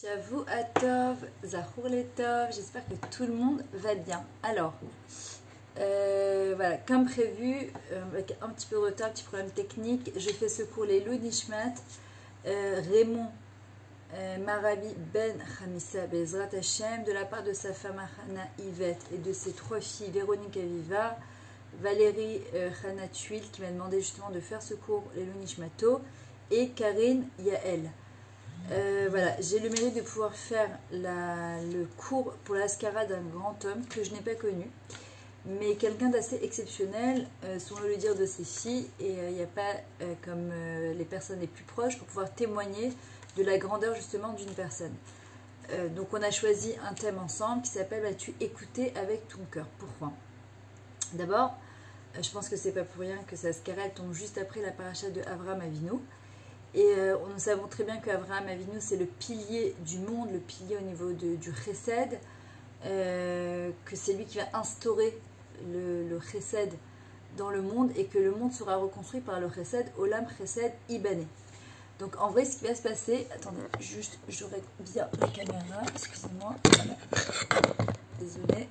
J'avoue à Tov, Zahur les Tov, j'espère que tout le monde va bien. Alors, voilà, comme prévu, avec un petit peu de retard, petit problème technique, je fais ce cours les Nishmat, Raymond Marabi Ben Hamissa Bezrat Hashem, de la part de sa femme Hana Yvette et de ses trois filles, Véronique Aviva, Valérie Hana Tuil, qui m'a demandé justement de faire ce cours les Nishmato, et Karine Yael. Voilà, j'ai le mérite de pouvoir faire le cours pour l'Askara d'un grand homme que je n'ai pas connu, mais quelqu'un d'assez exceptionnel, selon le dire de ses filles, et il n'y a pas comme les personnes les plus proches pour pouvoir témoigner de la grandeur justement d'une personne. Donc on a choisi un thème ensemble qui s'appelle Vas-tu écouter avec ton cœur? Pourquoi? D'abord, je pense que c'est pas pour rien que cette Askara tombe juste après la paracha de Avraham Avinu. Et nous savons très bien qu'Avraham Avinu, c'est le pilier du monde, le pilier au niveau du chesed, que c'est lui qui va instaurer le chesed dans le monde et que le monde sera reconstruit par le chesed, Olam Chesed Ibané. Donc en vrai, ce qui va se passer, attendez, juste, j'aurai bien la caméra, excusez-moi, voilà. Désolée,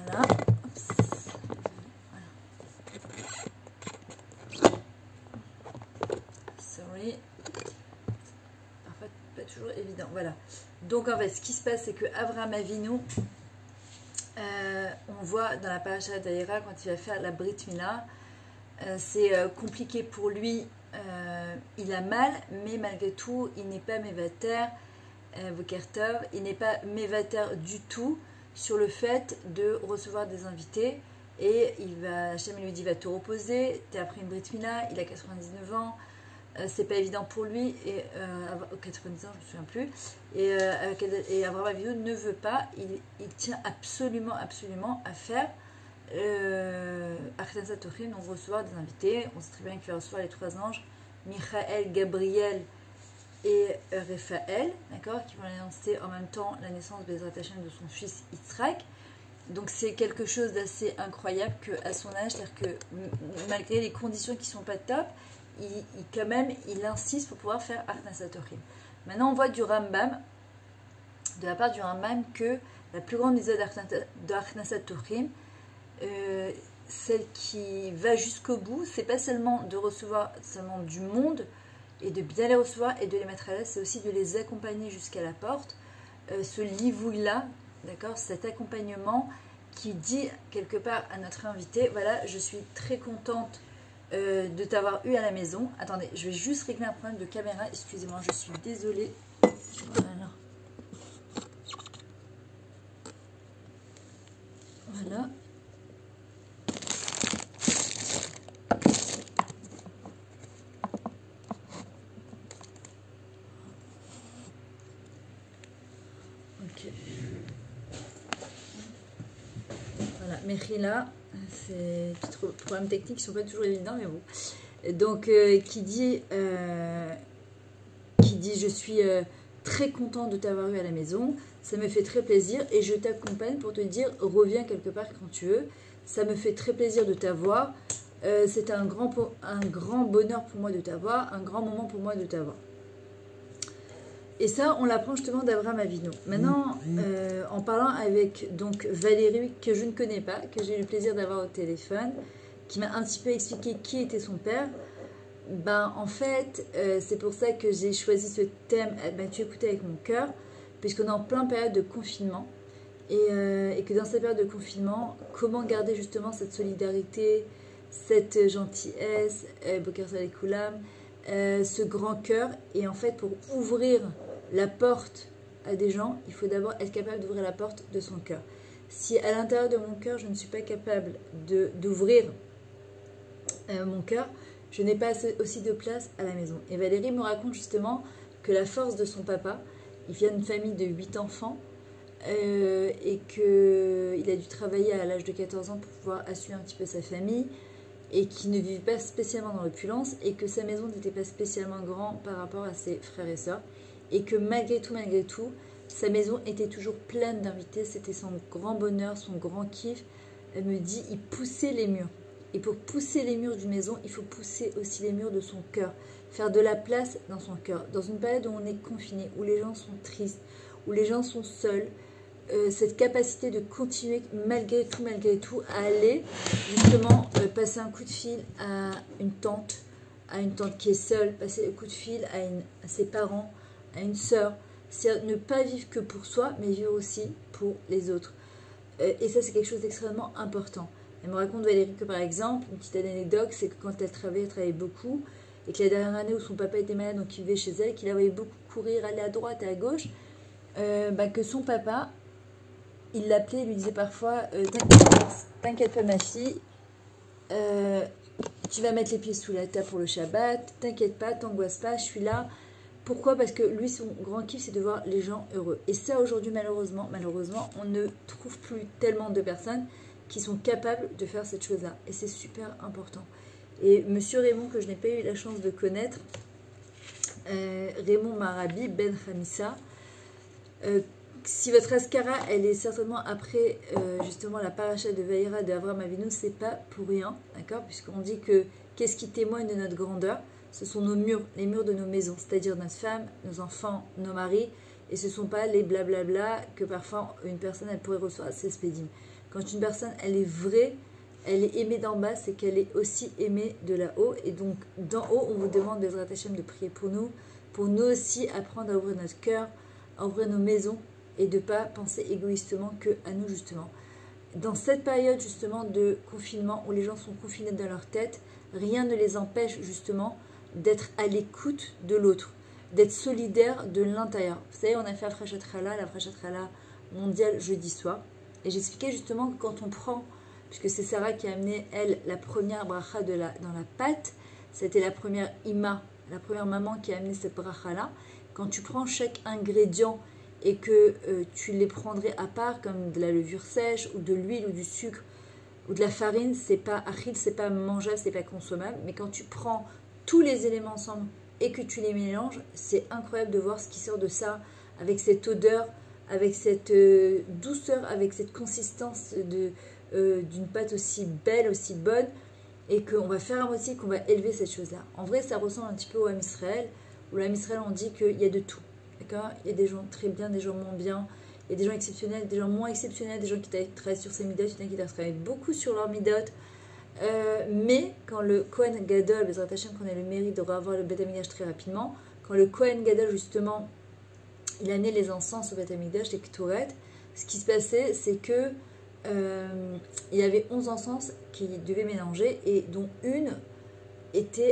voilà. Parfois pas toujours évident, voilà. Donc en fait ce qui se passe, c'est que Avraham Avinu, on voit dans la paracha d'Aïra quand il va faire la Brit Mila, c'est compliqué pour lui, il a mal, mais malgré tout il n'est pas mévater, Vokertov, il n'est pas mévater du tout sur le fait de recevoir des invités. Et Hachem lui dit, va te reposer, tu as appris une Brit Mila, il a 99 ans, c'est pas évident pour lui, et 90 ans, je me souviens plus, et Avraham Avinu ne veut pas, il tient absolument à faire Achnasat Tochim, donc recevoir des invités. On sait très bien qu'il va recevoir les trois anges, Michael, Gabriel et Raphaël, d'accord, qui vont annoncer en même temps la naissance de Bezrat Hashem de son fils Yitzhak. Donc c'est quelque chose d'assez incroyable qu'à son âge, c'est-à-dire que malgré les conditions qui ne sont pas top, il insiste pour pouvoir faire Achnasat Tochim. Maintenant on voit de la part du Rambam, que la plus grande mitzvah d'Achnasat Tochim, celle qui va jusqu'au bout, c'est pas seulement de recevoir seulement du monde et de bien les recevoir et de les mettre à l'aise, c'est aussi de les accompagner jusqu'à la porte. Ce livouille-là, d'accord, cet accompagnement qui dit quelque part à notre invité, voilà, je suis très contente de t'avoir eu à la maison. Attendez, je vais juste régler un problème de caméra, excusez-moi, je suis désolée. Voilà. Voilà. Ok. Voilà, Mechila, c'est des problèmes techniques qui ne sont pas toujours évidents, mais bon. Donc, qui dit je suis très contente de t'avoir eu à la maison, ça me fait très plaisir et je t'accompagne pour te dire reviens quelque part quand tu veux, ça me fait très plaisir de t'avoir, c'est un grand bonheur pour moi de t'avoir, un grand moment pour moi de t'avoir. Et ça, on l'apprend justement d'Avraham Avinu. Maintenant, en parlant avec donc Valérie, que je ne connais pas, que j'ai eu le plaisir d'avoir au téléphone, qui m'a un petit peu expliqué qui était son père, ben en fait, c'est pour ça que j'ai choisi ce thème, tu écoutes avec mon cœur, puisqu'on est en plein période de confinement, et que dans cette période de confinement, comment garder justement cette solidarité, cette gentillesse, Boker Saleh Koulam, ce grand cœur, et en fait pour ouvrir la porte à des gens, il faut d'abord être capable d'ouvrir la porte de son cœur. Si à l'intérieur de mon cœur, je ne suis pas capable d'ouvrir mon cœur, je n'ai pas aussi de place à la maison. Et Valérie me raconte justement que la force de son papa, il vient d'une famille de 8 enfants, et qu'il a dû travailler à l'âge de 14 ans pour pouvoir assurer un petit peu sa famille, et qui ne vivait pas spécialement dans l'opulence, et que sa maison n'était pas spécialement grande par rapport à ses frères et sœurs, et que malgré tout, sa maison était toujours pleine d'invités, c'était son grand bonheur, son grand kiff. Elle me dit, il poussait les murs. Et pour pousser les murs d'une maison, il faut pousser aussi les murs de son cœur. faire de la place dans son cœur. Dans une période où on est confiné, où les gens sont tristes, où les gens sont seuls, cette capacité de continuer malgré tout, à aller justement passer un coup de fil à une tante qui est seule, passer un coup de fil à ses parents, à une sœur, c'est ne pas vivre que pour soi, mais vivre aussi pour les autres. Et ça, c'est quelque chose d'extrêmement important. Elle me raconte, Valérie, que par exemple, une petite anecdote, c'est que quand elle travaillait beaucoup, et que la dernière année où son papa était malade, donc il vivait chez elle, qu'il la voyait beaucoup courir, aller à droite et à gauche, que son papa, il l'appelait, il lui disait parfois t'inquiète pas ma fille, tu vas mettre les pieds sous la table pour le Shabbat, t'inquiète pas, t'angoisse pas, je suis là. Pourquoi? Parce que lui, son grand kiff, c'est de voir les gens heureux. Et ça, aujourd'hui, malheureusement, on ne trouve plus tellement de personnes qui sont capables de faire cette chose-là. Et c'est super important. Et Monsieur Raymond, que je n'ai pas eu la chance de connaître, Raymond Marabi, Ben Hamissa, si votre Askara, elle est certainement après justement la paracha de Vaïra de Avraham Avinu, c'est pas pour rien, d'accord? Puisqu'on dit que qu'est-ce qui témoigne de notre grandeur? Ce sont nos murs, les murs de nos maisons, c'est-à-dire notre femme, nos enfants, nos maris, et ce ne sont pas les blablabla que parfois une personne elle pourrait recevoir à ses spédimes. Quand une personne elle est vraie, elle est aimée d'en bas, c'est qu'elle est aussi aimée de là-haut, et donc d'en haut on vous demande Bezrat Hashem de prier pour nous aussi apprendre à ouvrir notre cœur, à ouvrir nos maisons, et de ne pas penser égoïstement que à nous justement. Dans cette période justement de confinement où les gens sont confinés dans leur tête, rien ne les empêche justement d'être à l'écoute de l'autre, d'être solidaire de l'intérieur. Vous savez, on a fait la Frachat mondiale jeudi soir, et j'expliquais justement que quand on prend, puisque c'est Sarah qui a amené, elle, la première bracha dans la pâte, c'était la première ima, la première maman qui a amené cette bracha-là, quand tu prends chaque ingrédient et que tu les prendrais à part, comme de la levure sèche, ou de l'huile, ou du sucre, ou de la farine, c'est pas achid, c'est pas mangeable, c'est pas consommable, mais quand tu prends tous les éléments ensemble et que tu les mélanges, c'est incroyable de voir ce qui sort de ça, avec cette odeur, avec cette douceur, avec cette consistance d'une pâte aussi belle, aussi bonne, et qu'on va faire un motif, qu'on va élever cette chose-là. En vrai, ça ressemble un petit peu au Ham Israël, où l'Am Israël, on dit qu'il y a de tout. D'accord? Il y a des gens très bien, des gens moins bien, il y a des gens exceptionnels, des gens moins exceptionnels, des gens qui travaillent sur ces midotes, il y en a qui travaillent beaucoup sur leurs midotes. Mais quand le Kohen Gadol, Bezrat Hashem, qu'on a le mérite de revoir le Beth Amikdash très rapidement, quand le Kohen Gadol justement, il a né les encens au Beth Amikdash, les Ktoret, ce qui se passait, c'est que il y avait 11 encens qui devaient mélanger, et dont une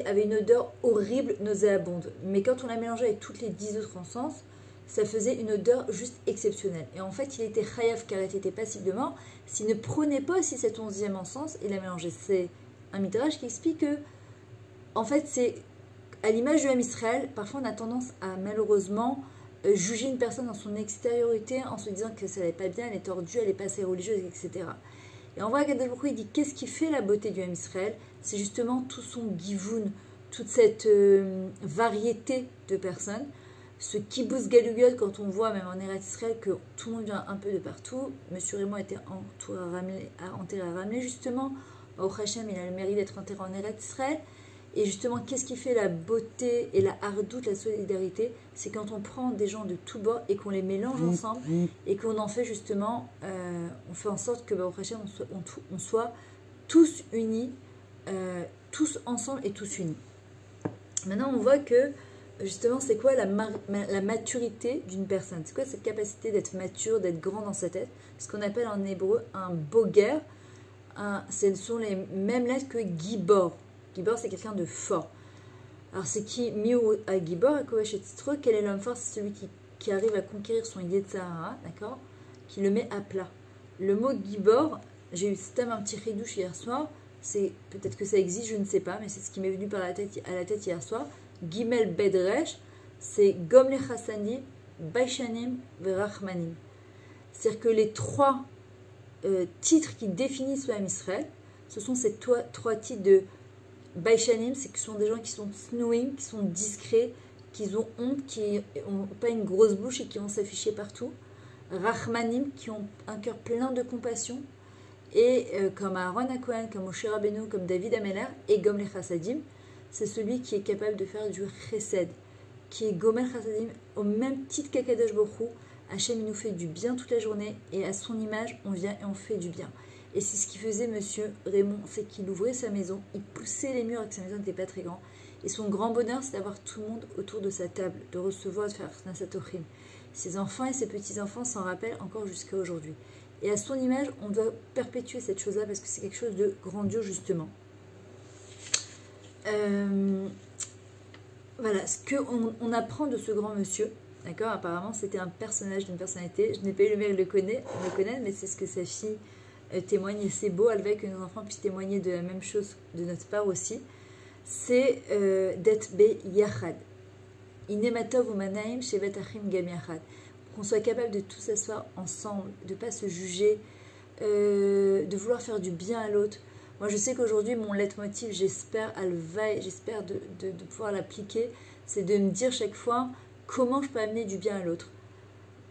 avait une odeur horrible, nauséabonde. Mais quand on la mélangeait avec toutes les 10 autres encens, ça faisait une odeur juste exceptionnelle. Et en fait, il était chayav, car il était passible de mort, s'il ne prenait pas aussi cet 11e encens et la mélangeait. C'est un midrash qui explique que, en fait, c'est à l'image du Ham Israël, parfois on a tendance à malheureusement juger une personne dans son extériorité en se disant que ça n'allait pas bien, elle est tordue, elle n'est pas assez religieuse, etc. Et en vrai, Akadosh Baruch Hu, il dit qu'est-ce qui fait la beauté du Ham Israël? C'est justement tout son givoun, toute cette variété de personnes. Ce kibbutz galuyot, quand on voit même en Eretz Israël que tout le monde vient un peu de partout. Monsieur Raymond a été enterré à Ramleh justement. Au Hachem, il a le mérite d'être enterré en Eretz Israël. Et justement, qu'est-ce qui fait la beauté et la hardoute, la solidarité? C'est quand on prend des gens de tous bords et qu'on les mélange ensemble et qu'on en fait justement, on fait en sorte que au Hachem, on soit tous unis, tous ensemble et tous unis. Maintenant, on voit que justement, c'est quoi la maturité d'une personne? C'est quoi cette capacité d'être mature, d'être grand dans sa tête? Ce qu'on appelle en hébreu un boger. Ce sont les mêmes lettres que gibor. Gibor, c'est quelqu'un de fort. Alors, c'est qui miu à gibor, à kovesh et tzitro? Quel est l'homme fort? C'est celui qui arrive à conquérir son Yetzirah, d'accord? Qui le met à plat. Le mot gibor, j'ai eu un petit ridouche hier soir. C'est peut-être que ça existe, je ne sais pas, mais c'est ce qui m'est venu à la tête hier soir. Gimel Bedresh, c'est Gom le Chassanim, Baishanim, Verachmanim. C'est-à-dire que les trois titres qui définissent le Ham Israël, ce sont ces trois titres de Baishanim, c'est que ce sont des gens qui sont snowing, qui sont discrets, qui ont honte, qui n'ont pas une grosse bouche et qui vont s'afficher partout. Rachmanim, qui ont un cœur plein de compassion, et comme Aaron HaKohen, comme Moshe Rabbeinu, comme David Ameler, et Gom le Chassadim, c'est celui qui est capable de faire du chesed, qui est gomer chasadim, au même titre qu'Akadosh Baruch Hu. Hachem nous fait du bien toute la journée et à son image, on vient et on fait du bien. Et c'est ce qu'il faisait monsieur Raymond, c'est qu'il ouvrait sa maison, il poussait les murs et que sa maison n'était pas très grande. Et son grand bonheur, c'est d'avoir tout le monde autour de sa table, de recevoir, de faire Nasatochim. Ses enfants et ses petits-enfants s'en rappellent encore jusqu'à aujourd'hui. Et à son image, on doit perpétuer cette chose-là parce que c'est quelque chose de grandiose justement. Voilà, ce qu'on apprend de ce grand monsieur, d'accord, apparemment c'était un personnage d'une personnalité, je n'ai pas eu le mérite de le connaître, mais c'est ce que sa fille témoigne, et c'est beau, elle veut que nos enfants puissent témoigner de la même chose de notre part aussi, c'est d'être beyachad. Inematov umanaim shevet achim gam yachad. Qu'on soit capable de tous s'asseoir ensemble, de ne pas se juger, de vouloir faire du bien à l'autre. Moi, je sais qu'aujourd'hui, mon leitmotiv, j'espère, j'espère de pouvoir l'appliquer, c'est de me dire chaque fois comment je peux amener du bien à l'autre.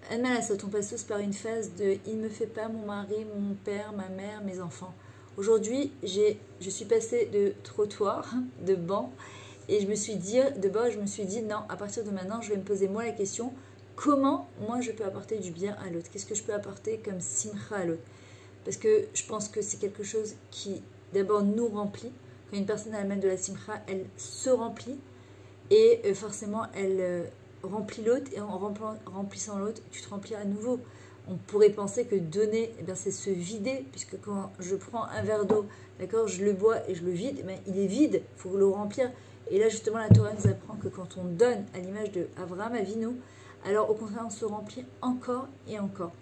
Anne-Malassot, on passe tous par une phase de « il ne me fait pas mon mari, mon père, ma mère, mes enfants ». Aujourd'hui, je suis passée de trottoir, de banc, et je me suis dit, non, à partir de maintenant, je vais me poser moi la question, comment moi je peux apporter du bien à l'autre? Qu'est-ce que je peux apporter comme simcha à l'autre? Parce que je pense que c'est quelque chose qui, d'abord, nous remplit. Quand une personne amène de la simcha, elle se remplit, et forcément, elle remplit l'autre, et en remplissant l'autre, tu te remplis à nouveau. On pourrait penser que donner, eh bien, c'est se vider, puisque quand je prends un verre d'eau, d'accord, je le bois et je le vide, eh il est vide, il faut le remplir. Et là, justement, la Torah nous apprend que quand on donne à l'image de Avraham Avinu, alors au contraire, on se remplit encore et encore.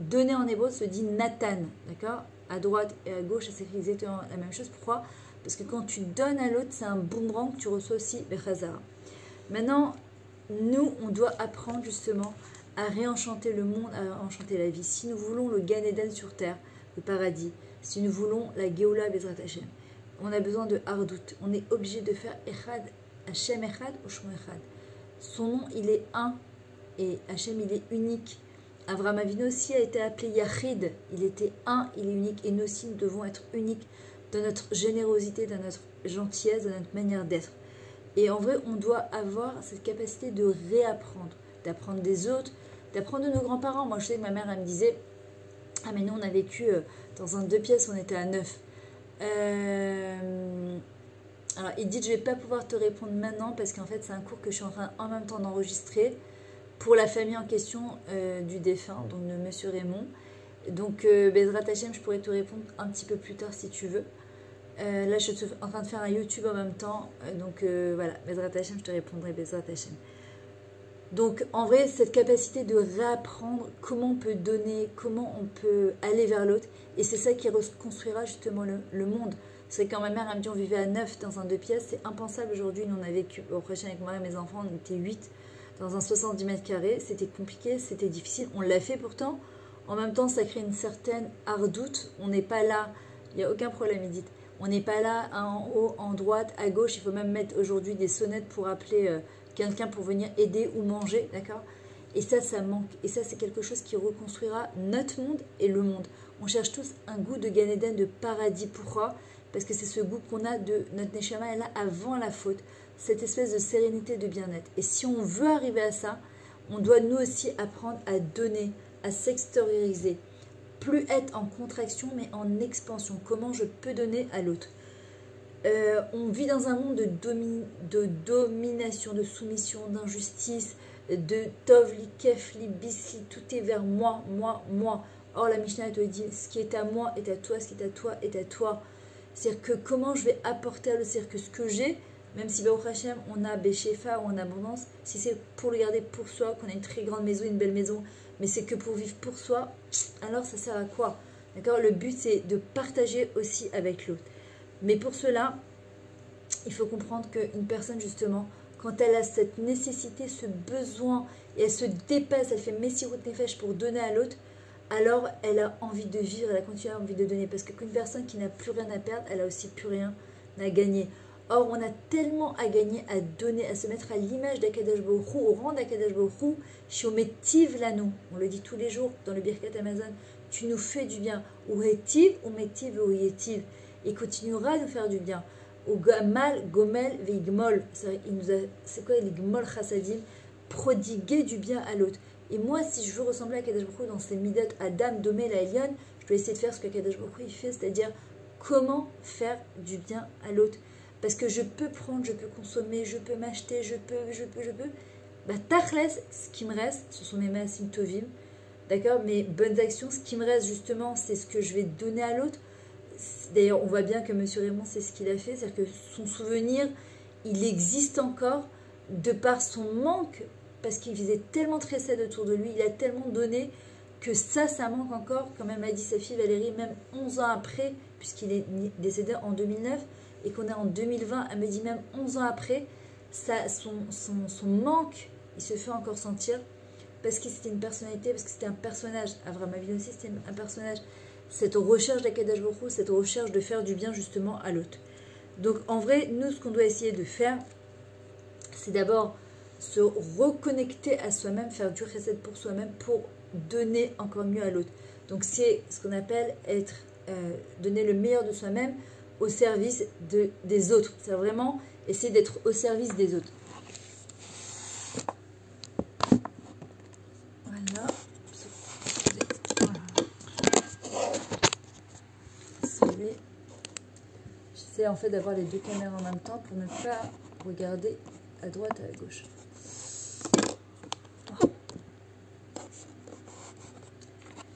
Donner en hébreu se dit Nathan, d'accord? À droite et à gauche, ça s'écrit exactement la même chose. Pourquoi? Parce que quand tu donnes à l'autre, c'est un boomerang que tu reçois aussi, Bechazara. Maintenant, nous, on doit apprendre justement à réenchanter le monde, à réenchanter la vie. Si nous voulons le Gan Eden sur terre, le paradis, si nous voulons la Géoula Bezrat Hashem, on a besoin de Hardout. On est obligé de faire Echad, Hashem Echad ou Shmo Echad. Son nom, il est un, et Hashem, il est unique. Avraham Avinu aussi a été appelé Yachid. Il était un, il est unique. Et nous aussi, nous devons être uniques dans notre générosité, dans notre gentillesse, dans notre manière d'être. Et en vrai, on doit avoir cette capacité de réapprendre, d'apprendre des autres, d'apprendre de nos grands-parents. Moi, je sais que ma mère, elle me disait, ah mais nous, on a vécu dans un 2 pièces, on était à 9. Alors, il dit, je ne vais pas pouvoir te répondre maintenant parce qu'en fait, c'est un cours que je suis en train en même temps d'enregistrer pour la famille en question du défunt, donc de Monsieur Raymond. Donc, Bezrat Hashem, je pourrais te répondre un petit peu plus tard si tu veux. Là, je suis en train de faire un YouTube en même temps. Donc, voilà, Bezrat Hashem, je te répondrai Bezrat Hashem. Donc, en vrai, cette capacité de réapprendre comment on peut donner, comment on peut aller vers l'autre. Et c'est ça qui reconstruira justement le monde. C'est quand ma mère elle me dit on vivait à 9 dans un 2 pièces, c'est impensable aujourd'hui. Nous, on a vécu au prochain avec moi et mes enfants, on était 8 dans un 70 mètres carrés. C'était compliqué, c'était difficile. On l'a fait pourtant. En même temps, ça crée une certaine hardoute. On n'est pas là, il n'y a aucun problème, il dit. On n'est pas là en haut, en droite, à gauche. Il faut même mettre aujourd'hui des sonnettes pour appeler quelqu'un pour venir aider ou manger, d'accord? Et ça, ça manque. Et ça, c'est quelque chose qui reconstruira notre monde et le monde. On cherche tous un goût de Gan Eden, de paradis. Pourquoi? Parce que c'est ce goût qu'on a de notre Neshama, elle a avant la faute. Cette espèce de sérénité, de bien-être. Et si on veut arriver à ça, on doit nous aussi apprendre à donner, à s'extérioriser. Plus être en contraction, mais en expansion. Comment je peux donner à l'autre? On vit dans un monde de domination, de soumission, d'injustice, de tov, li, kef, li, bis, li, tout est vers moi, moi, moi. Or, la Mishnah te dit, ce qui est à moi est à toi, ce qui est à toi est à toi. C'est-à-dire que comment je vais apporter à l'autre, c'est-à-dire que ce que j'ai, même si Baruch Hashem, on a Béchefa ou en abondance, si c'est pour le garder pour soi, qu'on a une très grande maison, une belle maison, mais c'est que pour vivre pour soi, alors ça sert à quoi? D'accord? Le but, c'est de partager aussi avec l'autre. Mais pour cela, il faut comprendre qu'une personne, justement, quand elle a cette nécessité, ce besoin, et elle se dépasse, elle fait Messirut Nefesh pour donner à l'autre, alors elle a envie de vivre, elle a continué à avoir envie de donner. Parce qu'une personne qui n'a plus rien à perdre, elle a aussi plus rien à gagner. Or, on a tellement à gagner, à donner, à se mettre à l'image d'Akadosh Baruch Hu, au rang d'Akadosh Baruch Hu, Shiometiv Lanu. On le dit tous les jours dans le Birkat Amazon. Tu nous fais du bien. Ou Hetiv, ou Metiv, ou Yetiv. Il continuera de nous faire du bien. Ou gamal, gomel, veigmol. C'est quoi les gmol chassadim? Prodiguer du bien à l'autre. Et moi, si je veux ressembler à Kadosh Baruch Hu dans ces midot Adam, Domé, la Elyon, je dois essayer de faire ce que Kadosh Baruch Hu il fait, c'est-à-dire comment faire du bien à l'autre. Parce que je peux prendre, je peux consommer, je peux m'acheter, je peux. Bah, tachles, ce qui me reste, ce sont mes maasim tovim, d'accord, mes bonnes actions. Ce qui me reste justement, c'est ce que je vais donner à l'autre. D'ailleurs, on voit bien que M. Raymond, c'est ce qu'il a fait, c'est-à-dire que son souvenir, il existe encore de par son manque, parce qu'il faisait tellement tressade autour de lui, il a tellement donné que ça manque encore, quand même a dit sa fille Valérie, même 11 ans après, puisqu'il est décédé en 2009, et qu'on est en 2020, elle me dit même 11 ans après, son manque, il se fait encore sentir, parce que c'était une personnalité, parce que c'était un personnage. Avraham Avinu aussi, c'était un personnage. Cette recherche d'Akadosh Baruch Hu, cette recherche de faire du bien justement à l'autre. Donc en vrai, nous, ce qu'on doit essayer de faire, c'est d'abord se reconnecter à soi-même, faire du chesed pour soi-même, pour donner encore mieux à l'autre. Donc c'est ce qu'on appelle donner le meilleur de soi-même au service des autres. C'est vraiment essayer d'être au service des autres. Voilà. J'essaie en fait d'avoir les deux caméras en même temps pour ne pas regarder à droite et à gauche.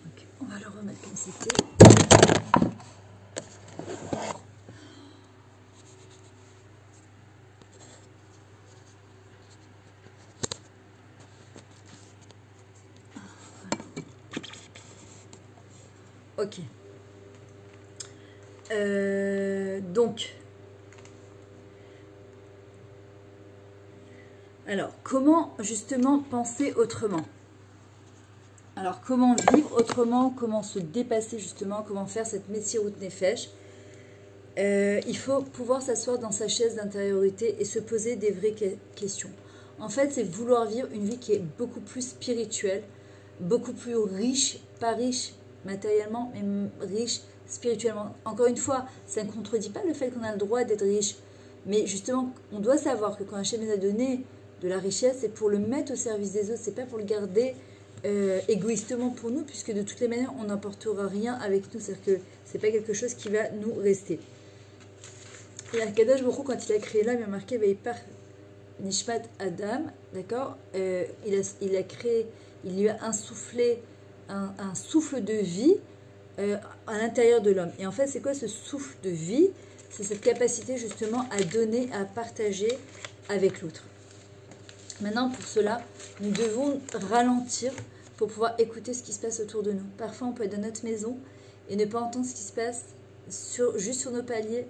Okay, on va le remettre comme c'était. Ok. Donc, alors, comment justement penser autrement? Alors, comment vivre autrement? Comment se dépasser justement? Comment faire cette Messirut Nefesh? Il faut pouvoir s'asseoir dans sa chaise d'intériorité et se poser des vraies questions. En fait, c'est vouloir vivre une vie qui est beaucoup plus spirituelle, beaucoup plus riche, pas riche matériellement, mais riche spirituellement. Encore une fois, ça ne contredit pas le fait qu'on a le droit d'être riche. Mais justement, on doit savoir que quand Hachem nous a donné de la richesse, c'est pour le mettre au service des autres, c'est pas pour le garder égoïstement pour nous, puisque de toutes les manières, on n'emportera rien avec nous. C'est-à-dire que c'est pas quelque chose qui va nous rester. Et Akadosh Baruch Hu, quand il a créé l'homme, il a marqué Veipar Nishmat Adam, d'accord, il a créé, il lui a insufflé un souffle de vie à l'intérieur de l'homme. Et en fait, c'est quoi ce souffle de vie? C'est cette capacité justement à donner, à partager avec l'autre. Maintenant, pour cela, nous devons ralentir pour pouvoir écouter ce qui se passe autour de nous. Parfois, on peut être dans notre maison et ne pas entendre ce qui se passe juste sur nos paliers.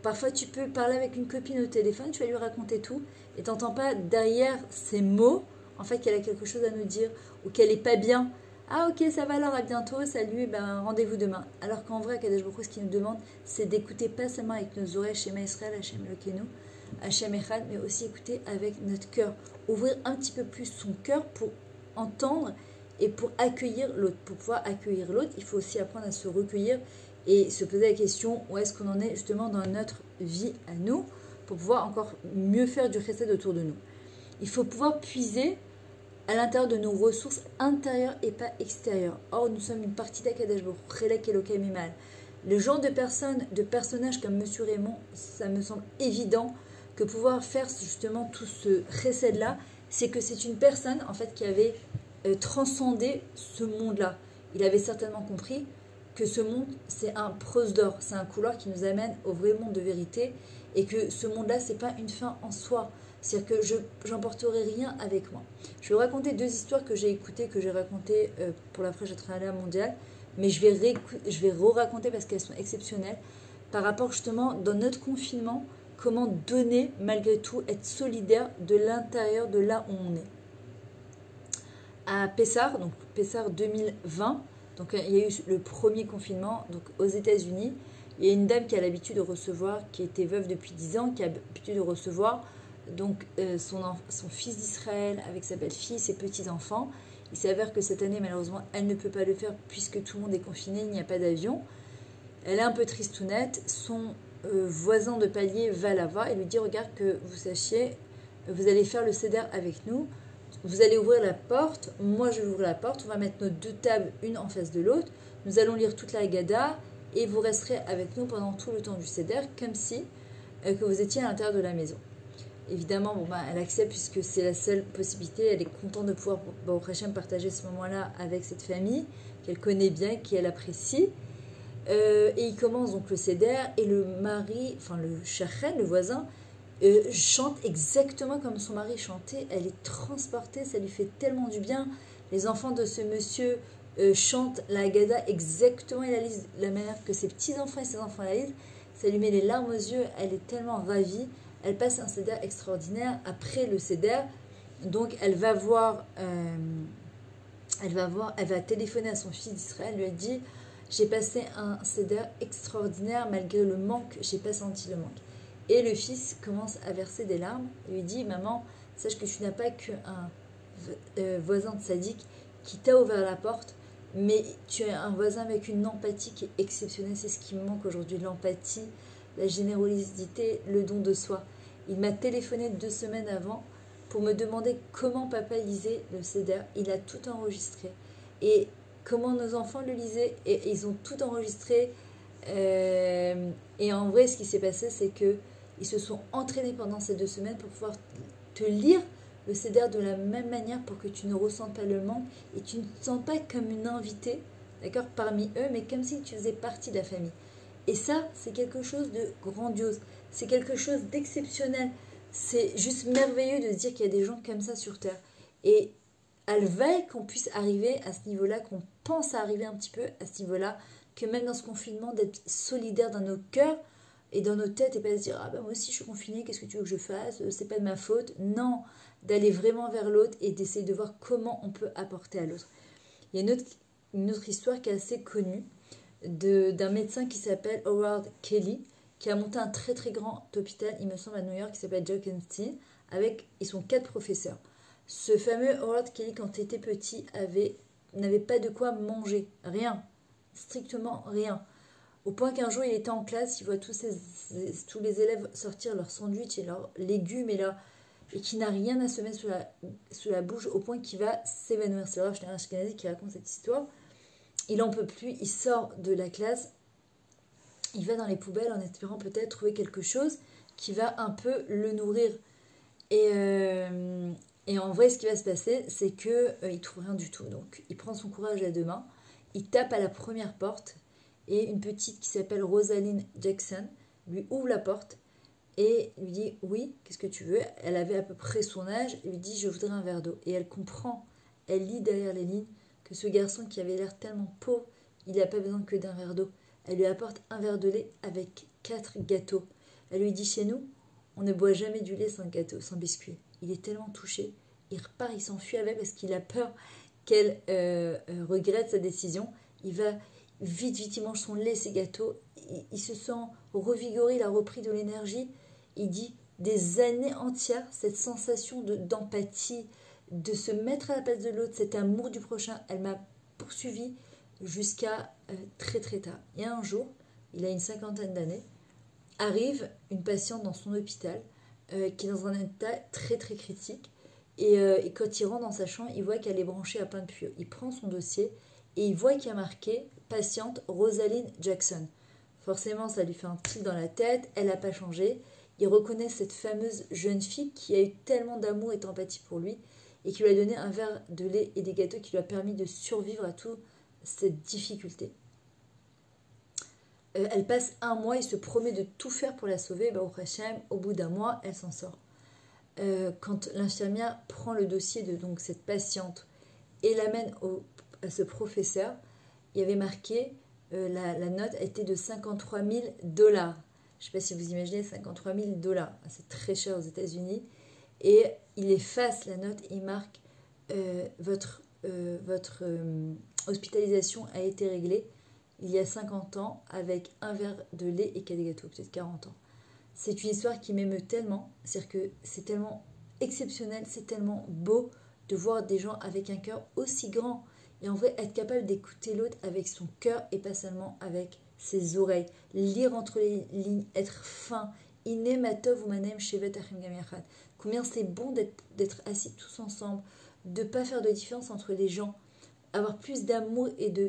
Parfois, tu peux parler avec une copine au téléphone, tu vas lui raconter tout et tu n'entends pas derrière ces mots, en fait, qu'elle a quelque chose à nous dire ou qu'elle n'est pas bien. Ah ok, ça va alors, à bientôt, salut, ben, rendez-vous demain. Alors qu'en vrai, Kadosh Baruch Hu, ce qu'il nous demande, c'est d'écouter pas seulement avec nos oreilles, Shema Israël, Hachem Elokeinu, Hachem Echad, mais aussi écouter avec notre cœur. Ouvrir un petit peu plus son cœur pour entendre et pour accueillir l'autre. Pour pouvoir accueillir l'autre, il faut aussi apprendre à se recueillir et se poser la question, où est-ce qu'on en est justement dans notre vie à nous, pour pouvoir encore mieux faire du chesed autour de nous. Il faut pouvoir puiser à l'intérieur de nos ressources intérieures et pas extérieures. Or, nous sommes une partie d'Akadosh Baruch Hu, Chelek Elokai Mimal. Le genre de personnages comme Monsieur Raymond, ça me semble évident que pouvoir faire justement tout ce chesed-là, c'est que c'est une personne en fait qui avait transcendé ce monde-là. Il avait certainement compris que ce monde, c'est un prose d'or, c'est un couloir qui nous amène au vrai monde de vérité et que ce monde-là, c'est pas une fin en soi. C'est-à-dire que je n'emporterai rien avec moi. Je vais vous raconter deux histoires que j'ai écoutées, que j'ai racontées pour la Fraîche Atralia mondiale, mais je vais re-raconter parce qu'elles sont exceptionnelles, par rapport justement, dans notre confinement, comment donner, malgré tout, être solidaire de l'intérieur de là où on est. À Pessar, donc Pessar 2020, donc il y a eu le premier confinement donc aux États-Unis. Il y a une dame qui a l'habitude de recevoir, qui était veuve depuis 10 ans, qui a l'habitude de recevoir donc son fils d'Israël avec sa belle-fille, ses petits-enfants. Il s'avère que cette année, malheureusement, elle ne peut pas le faire puisque tout le monde est confiné, il n'y a pas d'avion. Elle est un peu tristounette. Son voisin de palier va la voir et lui dit, regarde que vous sachiez, vous allez faire le seder avec nous, vous allez ouvrir la porte, moi je vais ouvrir la porte, on va mettre nos 2 tables, une en face de l'autre, nous allons lire toute la Haggadah et vous resterez avec nous pendant tout le temps du seder, comme si que vous étiez à l'intérieur de la maison. Évidemment, bon, bah, elle accepte puisque c'est la seule possibilité, elle est contente de pouvoir au Hachem partager ce moment-là avec cette famille qu'elle connaît bien, qu'elle apprécie. Et il commence donc le seder et le mari, enfin le shachen, le voisin, chante exactement comme son mari chantait. Elle est transportée, ça lui fait tellement du bien. Les enfants de ce monsieur chantent la Haggadah exactement et la lisent de la manière que ses petits-enfants et ses enfants la lisent. Ça lui met les larmes aux yeux, elle est tellement ravie. Elle passe un seder extraordinaire. Après le seder, donc elle va téléphoner à son fils d'Israël, lui a dit, j'ai passé un seder extraordinaire, malgré le manque, j'ai pas senti le manque. Et le fils commence à verser des larmes, et lui dit, maman, sache que tu n'as pas qu'un voisin de sadique qui t'a ouvert la porte, mais tu es un voisin avec une empathie qui est exceptionnelle, c'est ce qui me manque aujourd'hui, l'empathie, la générosité, le don de soi. Il m'a téléphoné 2 semaines avant pour me demander comment papa lisait le seder. Il a tout enregistré. Et comment nos enfants le lisaient. Et ils ont tout enregistré. Et en vrai, ce qui s'est passé, c'est qu'ils se sont entraînés pendant ces 2 semaines pour pouvoir te lire le seder de la même manière pour que tu ne ressentes pas le manque et tu ne te sens pas comme une invitée, d'accord, parmi eux, mais comme si tu faisais partie de la famille. Et ça, c'est quelque chose de grandiose, c'est quelque chose d'exceptionnel. C'est juste merveilleux de se dire qu'il y a des gens comme ça sur Terre. Et elle veille qu'on puisse arriver à ce niveau-là, qu'on pense à arriver un petit peu à ce niveau-là, que même dans ce confinement, d'être solidaire dans nos cœurs et dans nos têtes et pas se dire « Ah ben moi aussi je suis confinée, qu'est-ce que tu veux que je fasse? C'est pas de ma faute. » Non, d'aller vraiment vers l'autre et d'essayer de voir comment on peut apporter à l'autre. Il y a une autre histoire qui est assez connue d'un médecin qui s'appelle Howard Kelly, qui a monté un très très grand hôpital, il me semble à New York, qui s'appelle Jockenstein, ils sont 4 professeurs. Ce fameux Howard Kelly, quand il était petit, n'avait pas de quoi manger, rien, strictement rien. Au point qu'un jour il était en classe, il voit tous les élèves sortir leurs sandwichs et leurs légumes et qui n'a rien à se mettre sous la bouche, au point qu'il va s'évanouir. C'est Rav Shneur Ashkenazi qui raconte cette histoire. Il n'en peut plus, il sort de la classe, il va dans les poubelles en espérant peut-être trouver quelque chose qui va un peu le nourrir. Et en vrai, ce qui va se passer, c'est qu'il ne trouve rien du tout. Donc, il prend son courage à 2 mains, il tape à la première porte, et une petite qui s'appelle Rosalind Jackson lui ouvre la porte et lui dit « Oui, qu'est-ce que tu veux ?» Elle avait à peu près son âge, elle lui dit « Je voudrais un verre d'eau. » Et elle comprend, elle lit derrière les lignes, que ce garçon qui avait l'air tellement pauvre, il n'a pas besoin que d'un verre d'eau. Elle lui apporte un verre de lait avec 4 gâteaux. Elle lui dit, chez nous, on ne boit jamais du lait sans gâteau, sans biscuit. Il est tellement touché, il repart, il s'enfuit avec parce qu'il a peur qu'elle regrette sa décision. Il va vite, il mange son lait, ses gâteaux. Il se sent revigoré, il a repris de l'énergie. Il dit, des années entières, cette sensation d'empathie, de se mettre à la place de l'autre, cet amour du prochain, elle m'a poursuivi jusqu'à très très tard. Et un jour, il a une 50aine d'années, arrive une patiente dans son hôpital qui est dans un état très très critique. Et quand il rentre dans sa chambre, il voit qu'elle est branchée à plein de tuyaux. Il prend son dossier et il voit qu'il y a marqué « Patiente Rosalind Jackson ». Forcément, ça lui fait un tilt dans la tête, elle n'a pas changé. Il reconnaît cette fameuse jeune fille qui a eu tellement d'amour et d'empathie pour lui et qui lui a donné un verre de lait et des gâteaux qui lui a permis de survivre à toute cette difficulté. Elle passe 1 mois, il se promet de tout faire pour la sauver. Baruch Hashem, au bout d'1 mois, elle s'en sort. Quand l'infirmière prend le dossier de donc, cette patiente et l'amène à ce professeur, il y avait marqué, la note était de 53 000 $. Je ne sais pas si vous imaginez, 53 000 $. C'est très cher aux États-Unis. Et il efface la note et il marque votre hospitalisation a été réglée il y a 50 ans avec un verre de lait et 4 gâteaux, peut-être 40 ans. C'est une histoire qui m'émeut tellement, c'est-à-dire que c'est tellement exceptionnel, c'est tellement beau de voir des gens avec un cœur aussi grand. Et en vrai, être capable d'écouter l'autre avec son cœur et pas seulement avec ses oreilles, lire entre les lignes, être fin. Combien c'est bon d'être assis tous ensemble, de ne pas faire de différence entre les gens, avoir plus d'amour et de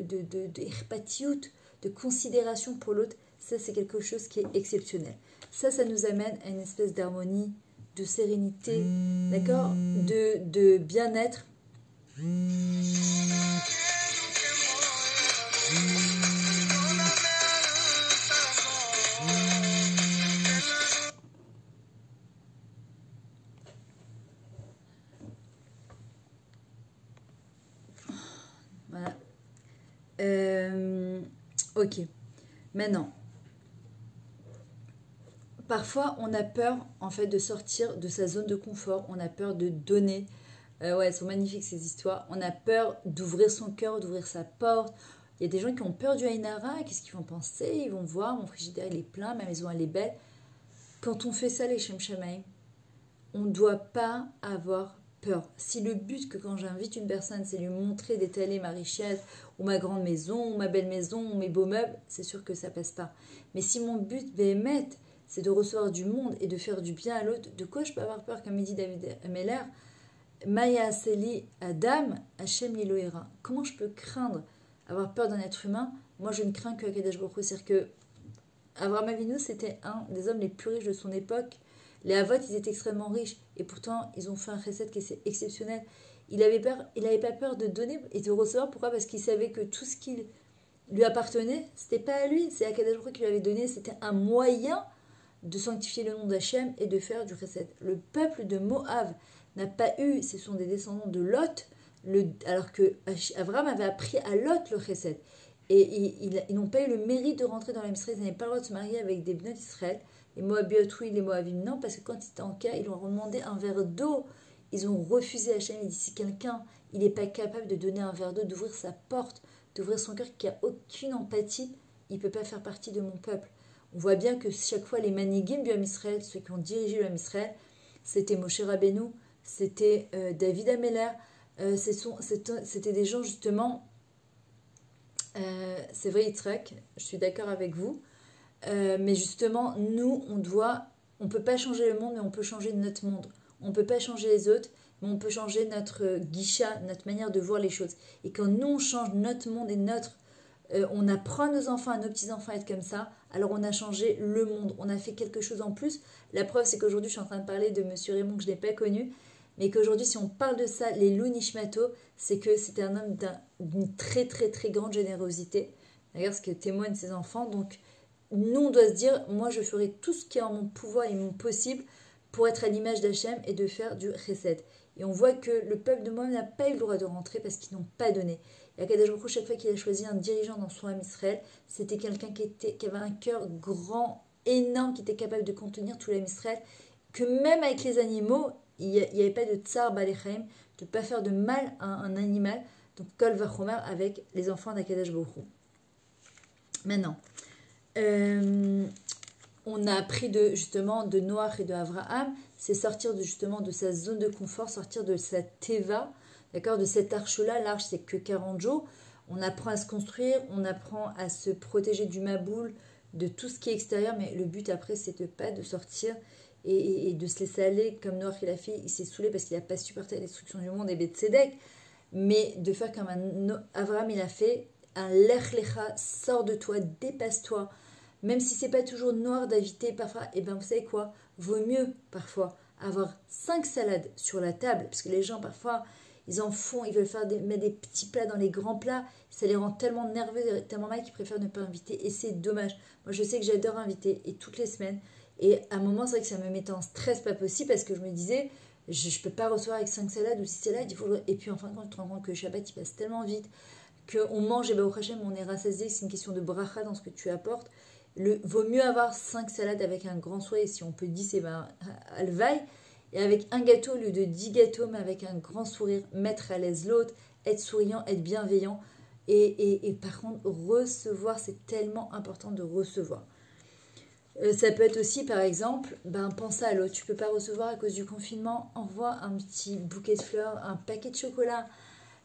de considération pour l'autre, ça c'est quelque chose qui est exceptionnel. Ça nous amène à une espèce d'harmonie, de sérénité, d'accord, de bien-être. Voilà. Ok. Maintenant, parfois on a peur en fait de sortir de sa zone de confort. On a peur de donner. Ouais, elles sont magnifiques ces histoires. On a peur d'ouvrir son cœur, d'ouvrir sa porte. Il y a des gens qui ont peur du Ainara. Qu'est-ce qu'ils vont penser? Ils vont voir, mon frigidaire il est plein, ma maison elle est belle. Quand on fait ça, les Shem Shamaim, on ne doit pas avoir peur. Si le but que quand j'invite une personne, c'est lui montrer, d'étaler ma richesse, ou ma grande maison, ou ma belle maison, ou mes beaux meubles, c'est sûr que ça passe pas. Mais si mon but, Béhémet, c'est de recevoir du monde et de faire du bien à l'autre, de quoi je peux avoir peur, comme il dit David Ameller? Maya Aseli Adam, Hachem Liloera. Comment je peux craindre avoir peur d'un être humain? Moi, je ne crains que Akadosh Baruch Hu. C'est-à-dire que Avraham Avinu, c'était un des hommes les plus riches de son époque. Les Havot, ils étaient extrêmement riches. Et pourtant, ils ont fait un chesed qui est exceptionnel. Il n'avait pas peur de donner et de recevoir. Pourquoi? Parce qu'il savait que tout ce qui lui appartenait, c'était pas à lui. C'est Akadosh Baruch Hu qui lui avait donné. C'était un moyen de sanctifier le nom d'Hachem et de faire du chesed. Le peuple de Moab n'a pas eu, ce sont des descendants de Lot, alors que Abraham avait appris à Lot le chesed. Et ils n'ont pas eu le mérite de rentrer dans l'Israël, ils n'avaient pas le droit de se marier avec des Bnot Israël. Les Moabites, oui, les Moabim, non, parce que quand ils étaient en cas, ils leur ont demandé un verre d'eau. Ils ont refusé Hachem. Il dit, si quelqu'un, il n'est pas capable de donner un verre d'eau, d'ouvrir sa porte, d'ouvrir son cœur, qui n'a aucune empathie, il ne peut pas faire partie de mon peuple. On voit bien que chaque fois, les manigim du Ham Israël, ceux qui ont dirigé le Ham Israël, c'était Moshe Rabbeinu, c'était David Ameller, c'était des gens justement, c'est vrai Yitzhak, je suis d'accord avec vous, mais justement, nous, on peut pas changer le monde, mais on peut changer notre monde. On ne peut pas changer les autres, mais on peut changer notre guisha, notre manière de voir les choses. Et quand nous, on change notre monde et on apprend à nos enfants, à nos petits-enfants à être comme ça, alors on a changé le monde, on a fait quelque chose en plus. La preuve, c'est qu'aujourd'hui, je suis en train de parler de Monsieur Raymond que je n'ai pas connu, mais qu'aujourd'hui, si on parle de ça, les Lou Nishmato, c'est que c'était un homme d'une très très très grande générosité, d'ailleurs, ce que témoignent ses enfants. Donc, nous, on doit se dire, moi, je ferai tout ce qui est en mon pouvoir et mon possible pour être à l'image d'Hachem et de faire du chesed. Et on voit que le peuple de Moab n'a pas eu le droit de rentrer parce qu'ils n'ont pas donné. Et Akadosh Baruch Hu, chaque fois qu'il a choisi un dirigeant dans son Ham Israël, c'était quelqu'un qui avait un cœur grand, énorme, qui était capable de contenir tout l'Ham Israël, que même avec les animaux, il n'y avait pas de tsar balechem, de ne pas faire de mal à un animal. Donc Kol Vachomer avec les enfants d'Akadosh Baruch Hu. Maintenant, on a appris justement de Noach et de Abraham, c'est sortir justement de sa zone de confort, sortir de sa teva, d'accord, de cette arche-là. L'arche, c'est que 40 jours. On apprend à se construire, on apprend à se protéger du maboul, de tout ce qui est extérieur, mais le but après, c'est pas de sortir et de se laisser aller, comme Noach il a fait, il s'est saoulé parce qu'il n'a pas supporté la destruction du monde et Betsédek, mais de faire comme Abraham il a fait, un lech lecha, sors de toi, dépasse-toi, même si c'est pas toujours noir d'inviter parfois, et bien vous savez quoi, vaut mieux parfois avoir 5 salades sur la table, parce que les gens parfois, ils en font, ils veulent mettre des petits plats dans les grands plats, ça les rend tellement nerveux, tellement mal qu'ils préfèrent ne pas inviter, et c'est dommage. Moi je sais que j'adore inviter, et toutes les semaines, et à un moment c'est vrai que ça me mettait en stress pas possible, parce que je me disais, je ne peux pas recevoir avec 5 salades ou 6 salades, et puis en fin de compte tu te rends compte que le Shabbat il passe tellement vite, qu'on mange, et ben au Hachem on est rassasié, c'est une question de bracha dans ce que tu apportes. Vaut mieux avoir 5 salades avec un grand sourire, si on peut 10, et ben alvaï, et avec un gâteau au lieu de 10 gâteaux, mais avec un grand sourire, mettre à l'aise l'autre, être souriant, être bienveillant, et par contre recevoir, c'est tellement important de recevoir. Ça peut être aussi par exemple, pense à l'autre, tu peux pas recevoir à cause du confinement, envoie un petit bouquet de fleurs, un paquet de chocolat,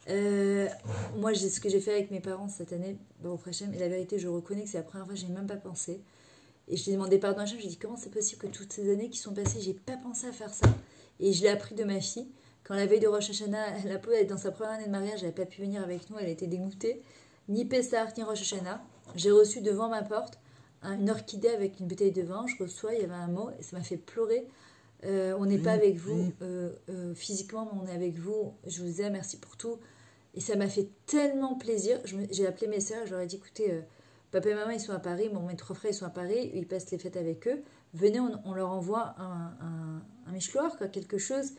Moi, ce que j'ai fait avec mes parents cette année, au Hachem, et la vérité, je reconnais que c'est la première fois que je n'ai même pas pensé. Et je lui ai demandé pardon à Hachem, j'ai dit comment c'est possible que toutes ces années qui sont passées, j'ai pas pensé à faire ça. Et je l'ai appris de ma fille. Quand la veille de Rosh Hashanah, la pauvre, elle est dans sa première année de mariage, elle n'a pas pu venir avec nous, elle était dégoûtée. Ni Pessah, ni Rosh Hashanah. J'ai reçu devant ma porte une orchidée avec une bouteille de vin. Je reçois, il y avait un mot, et ça m'a fait pleurer. On n'est pas avec vous physiquement, mais on est avec vous. Je vous aime, merci pour tout. Et ça m'a fait tellement plaisir. J'ai appelé mes sœurs, je leur ai dit écoutez, papa et maman ils sont à Paris, mes trois frères ils sont à Paris, ils passent les fêtes avec eux. Venez, on leur envoie un mishloach, quelque chose.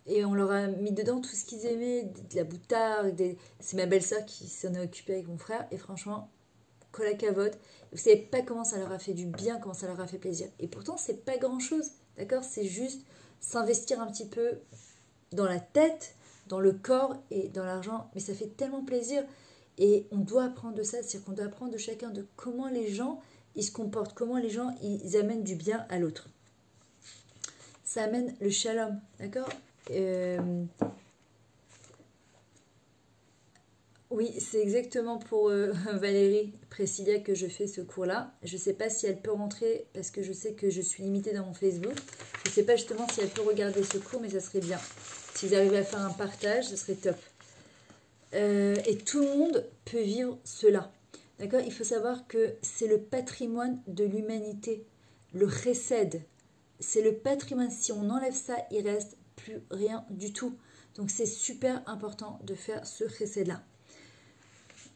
Et on leur a mis dedans tout ce qu'ils aimaient, de la boutarde. C'est ma belle-sœur qui s'en est occupée avec mon frère. Et franchement, cola cavote. Vous savez pas comment ça leur a fait du bien, comment ça leur a fait plaisir. Et pourtant, c'est pas grand-chose, d'accord? C'est juste s'investir un petit peu dans la tête, dans le corps et dans l'argent. Mais ça fait tellement plaisir. Et on doit apprendre de ça. C'est-à-dire qu'on doit apprendre de chacun de comment les gens, ils se comportent, comment les gens, ils amènent du bien à l'autre. Ça amène le shalom, d'accord? Oui, c'est exactement pour Valérie Pressilia que je fais ce cours-là. Je ne sais pas si elle peut rentrer parce que je sais que je suis limitée dans mon Facebook. Je ne sais pas justement si elle peut regarder ce cours, mais ça serait bien. S'ils arrivent à faire un partage, ce serait top. Et tout le monde peut vivre cela. D'accord? Il faut savoir que c'est le patrimoine de l'humanité. Le chesed. C'est le patrimoine. Si on enlève ça, il reste plus rien du tout. Donc c'est super important de faire ce chesed-là.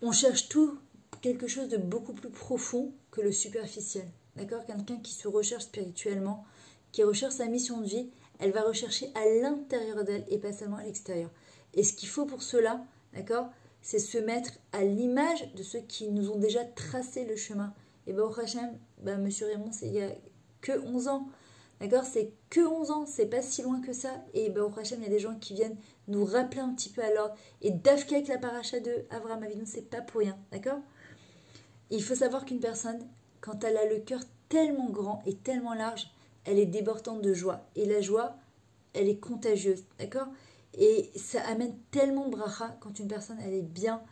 On cherche tout, quelque chose de beaucoup plus profond que le superficiel. D'accord? Quelqu'un qui se recherche spirituellement, qui recherche sa mission de vie, elle va rechercher à l'intérieur d'elle et pas seulement à l'extérieur. Et ce qu'il faut pour cela, d'accord, c'est se mettre à l'image de ceux qui nous ont déjà tracé le chemin. Et bien au Hachem, monsieur Raymond, c'est il y a que 11 ans. D'accord? C'est que 11 ans, c'est pas si loin que ça. Et au Hachem, il y a des gens qui viennent nous rappeler un petit peu à l'ordre. Et d'Afka avec la paracha de Avraham Avinu, c'est pas pour rien. D'accord? Il faut savoir qu'une personne, quand elle a le cœur tellement grand et tellement large, elle est débordante de joie. Et la joie, elle est contagieuse. D'accord? Et ça amène tellement de bracha quand une personne, elle est bien.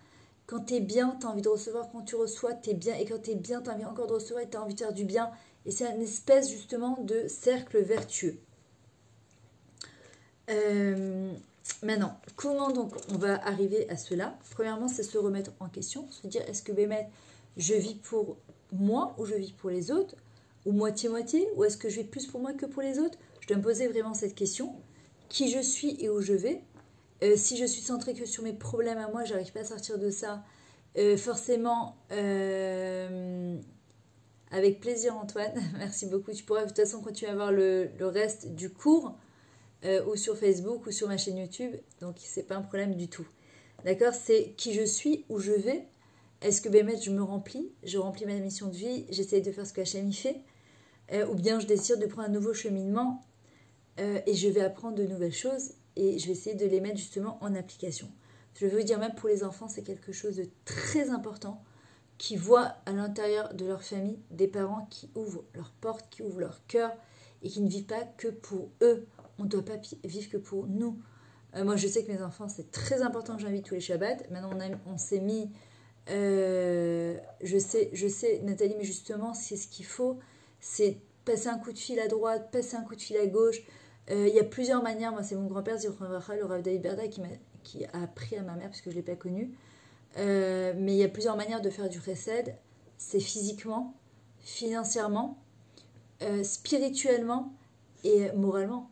Quand tu es bien, tu as envie de recevoir. Quand tu reçois, tu es bien. Et quand tu es bien, tu as envie encore de recevoir et tu as envie de faire du bien. Et c'est une espèce justement de cercle vertueux. Maintenant, comment donc on va arriver à cela? Premièrement, c'est se remettre en question, se dire est-ce que Bémet, je vis pour moi ou je vis pour les autres? Ou moitié-moitié? Ou est-ce que je vis plus pour moi que pour les autres? Je dois me poser vraiment cette question. Qui je suis et où je vais? Si je suis centrée que sur mes problèmes à moi, j'arrive pas à sortir de ça. Forcément... avec plaisir Antoine, merci beaucoup. Tu pourras de toute façon continuer à voir le reste du cours ou sur Facebook ou sur ma chaîne YouTube. Donc c'est pas un problème du tout. D'accord? C'est qui je suis, où je vais. Est-ce que Bémet, je me remplis? Je remplis ma mission de vie, j'essaye de faire ce que Hachem y fait. Ou bien je décide de prendre un nouveau cheminement et je vais apprendre de nouvelles choses et je vais essayer de les mettre justement en application. Je veux dire, même pour les enfants, c'est quelque chose de très important, qui voient à l'intérieur de leur famille des parents qui ouvrent leurs portes, qui ouvrent leur cœur et qui ne vivent pas que pour eux. On ne doit pas vivre que pour nous. Moi, je sais que mes enfants, c'est très important que j'invite tous les Shabbats. Maintenant, on s'est mis... je sais, Nathalie, mais justement, c'est ce qu'il faut. C'est passer un coup de fil à droite, passer un coup de fil à gauche. Il y a plusieurs manières. Moi, c'est mon grand-père, le Rav David Berda, qui a appris à ma mère, parce que je ne l'ai pas connu. Mais il y a plusieurs manières de faire du chesed. C'est physiquement, financièrement, spirituellement et moralement.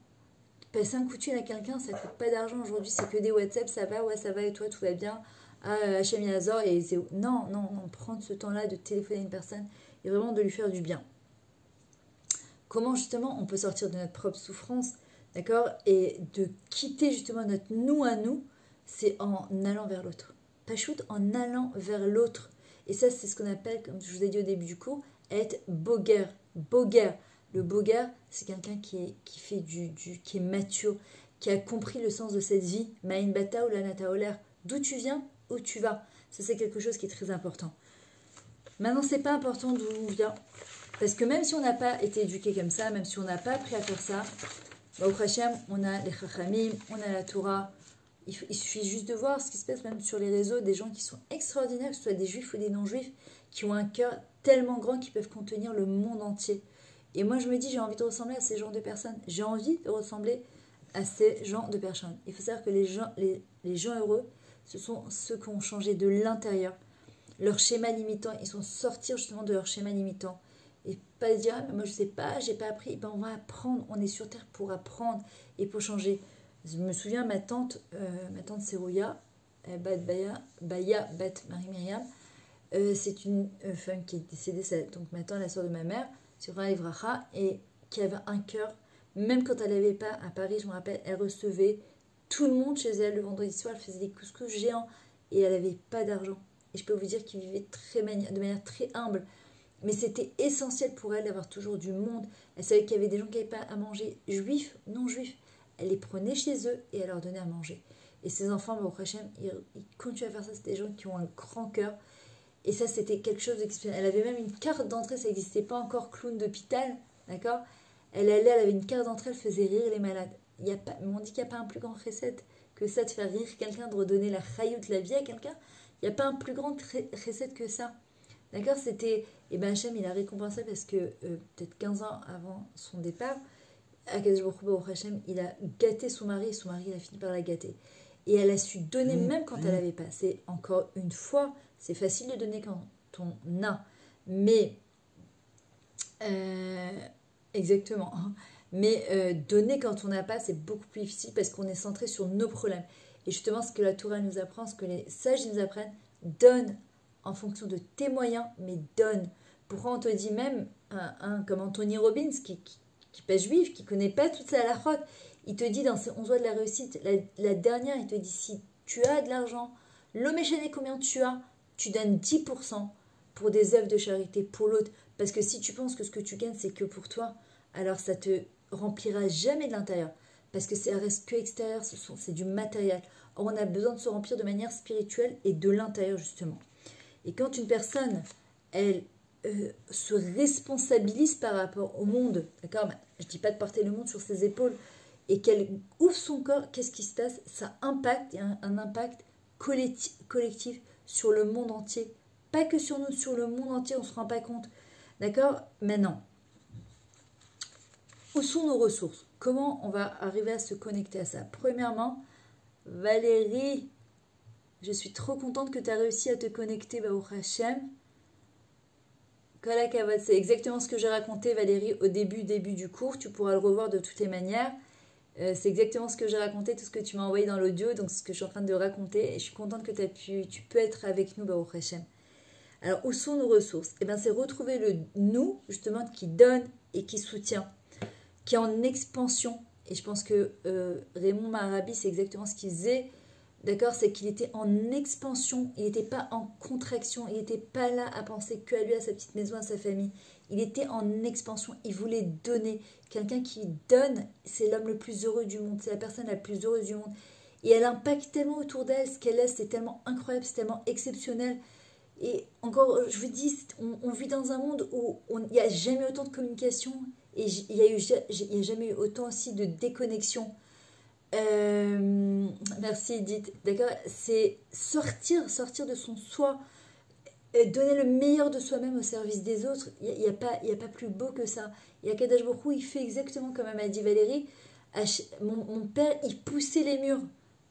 Passer un coup de fil à quelqu'un, ça ne coûte pas d'argent. Aujourd'hui, c'est que des WhatsApp, ça va, ouais, ça va, et toi, tout va bien. Hachem Yazor, et non, prendre ce temps-là de téléphoner à une personne et vraiment de lui faire du bien. Comment justement on peut sortir de notre propre souffrance, d'accord, et de quitter justement notre nous à nous, c'est en allant vers l'autre. Pachout, en allant vers l'autre. Et ça, c'est ce qu'on appelle, comme je vous ai dit au début du cours, être boguer. Le boguer, c'est quelqu'un qui est mature, qui a compris le sens de cette vie. Maïn bata ou lanata olaire. D'où tu viens, où tu vas. Ça, c'est quelque chose qui est très important. Maintenant, c'est pas important d'où on vient. Parce que même si on n'a pas été éduqué comme ça, même si on n'a pas appris à faire ça, au Hachem, on a les Chachamim, on a la Torah, Il suffit juste de voir ce qui se passe même sur les réseaux, des gens qui sont extraordinaires, que ce soit des juifs ou des non-juifs, qui ont un cœur tellement grand qu'ils peuvent contenir le monde entier. Et moi, je me dis, j'ai envie de ressembler à ces genres de personnes. J'ai envie de ressembler à ces genres de personnes. Il faut savoir que les gens heureux, ce sont ceux qui ont changé de l'intérieur. Leur schéma limitant, ils sont sortis justement de leur schéma limitant. Et pas dire, ah, mais moi je sais pas, j'ai pas appris. Ben, on va apprendre, on est sur Terre pour apprendre et pour changer. Je me souviens, ma tante Serouya, Baya, Bat Marie Myriam, c'est une femme qui est décédée, donc maintenant la soeur de ma mère, Sura Livracha, et qui avait un cœur, même quand elle n'avait pas à Paris, je me rappelle, elle recevait tout le monde chez elle le vendredi soir, elle faisait des couscous géants et elle n'avait pas d'argent. Et je peux vous dire qu'il vivait de manière très humble. Mais c'était essentiel pour elle d'avoir toujours du monde. Elle savait qu'il y avait des gens qui n'avaient pas à manger, juifs, non juifs. Elle les prenait chez eux et elle leur donnait à manger. Et ses enfants, au Hachem, ils continuent à faire ça. C'est des gens qui ont un grand cœur. Et ça, c'était quelque chose d'exceptionnel. Elle avait même une carte d'entrée, ça n'existait pas encore, clown d'hôpital, d'accord. Elle avait une carte d'entrée, elle faisait rire les malades. On dit qu'il n'y a pas un plus grand recette que ça, de faire rire quelqu'un, de redonner la chayout, la vie à quelqu'un. Il n'y a pas un plus grand recette que ça. D'accord, c'était... Et ben Hachem, il a récompensé parce que peut-être 15 ans avant son départ, Akadosh Baruch Hu, Hachem, il a gâté son mari et son mari il a fini par la gâter. Et elle a su donner même quand elle n'avait pas. C'est encore une fois, c'est facile de donner quand on a. Mais, exactement. Hein, mais donner quand on n'a pas, c'est beaucoup plus difficile parce qu'on est centré sur nos problèmes. Et justement, ce que la Torah nous apprend, ce que les sages nous apprennent, donne en fonction de tes moyens, mais donne. Pourquoi on te dit même, comme Anthony Robbins, qui n'est pas juif, qui ne connaît pas toute sa halachot, il te dit dans ses 11 lois de la réussite, la dernière, il te dit, si tu as de l'argent, l'homme échané combien tu as, tu donnes 10% pour des œuvres de charité pour l'autre. Parce que si tu penses que ce que tu gagnes, c'est que pour toi, alors ça te remplira jamais de l'intérieur. Parce que ça reste que extérieur, c'est du matériel. Or, on a besoin de se remplir de manière spirituelle et de l'intérieur, justement. Et quand une personne, elle se responsabilise par rapport au monde, d'accord, je ne dis pas de porter le monde sur ses épaules, et qu'elle ouvre son corps, qu'est-ce qui se passe? Ça impacte, il y a un impact collectif sur le monde entier. Pas que sur nous, sur le monde entier, on ne se rend pas compte. D'accord? Maintenant, où sont nos ressources? Comment on va arriver à se connecter à ça? Premièrement, Valérie, je suis trop contente que tu as réussi à te connecter au Hachem. C'est exactement ce que j'ai raconté, Valérie, au début du cours. Tu pourras le revoir de toutes les manières. C'est exactement ce que j'ai raconté, tout ce que tu m'as envoyé dans l'audio, donc ce que je suis en train de raconter. Et je suis contente que tu peux être avec nous, au Hachem. Alors, où sont nos ressources? Eh bien, c'est retrouver le nous, justement, qui donne et qui soutient, qui est en expansion. Et je pense que Raymond Marabi, c'est exactement ce qu'il faisait. D'accord, c'est qu'il était en expansion, il n'était pas en contraction, il n'était pas là à penser que à lui, à sa petite maison, à sa famille. Il était en expansion, il voulait donner. Quelqu'un qui donne, c'est l'homme le plus heureux du monde, c'est la personne la plus heureuse du monde. Et elle impacte tellement autour d'elle, ce qu'elle est, c'est tellement incroyable, c'est tellement exceptionnel. Et encore, je vous dis, on vit dans un monde où il n'y a jamais autant de communication et il n'y a jamais eu autant aussi de déconnexion. Merci Edith, d'accord, c'est sortir de son soi, donner le meilleur de soi-même au service des autres. Il n'y a pas plus beau que ça. Et Akadosh Baruch Hu, il fait exactement comme elle m'a dit Valérie. Mon père, il poussait les murs.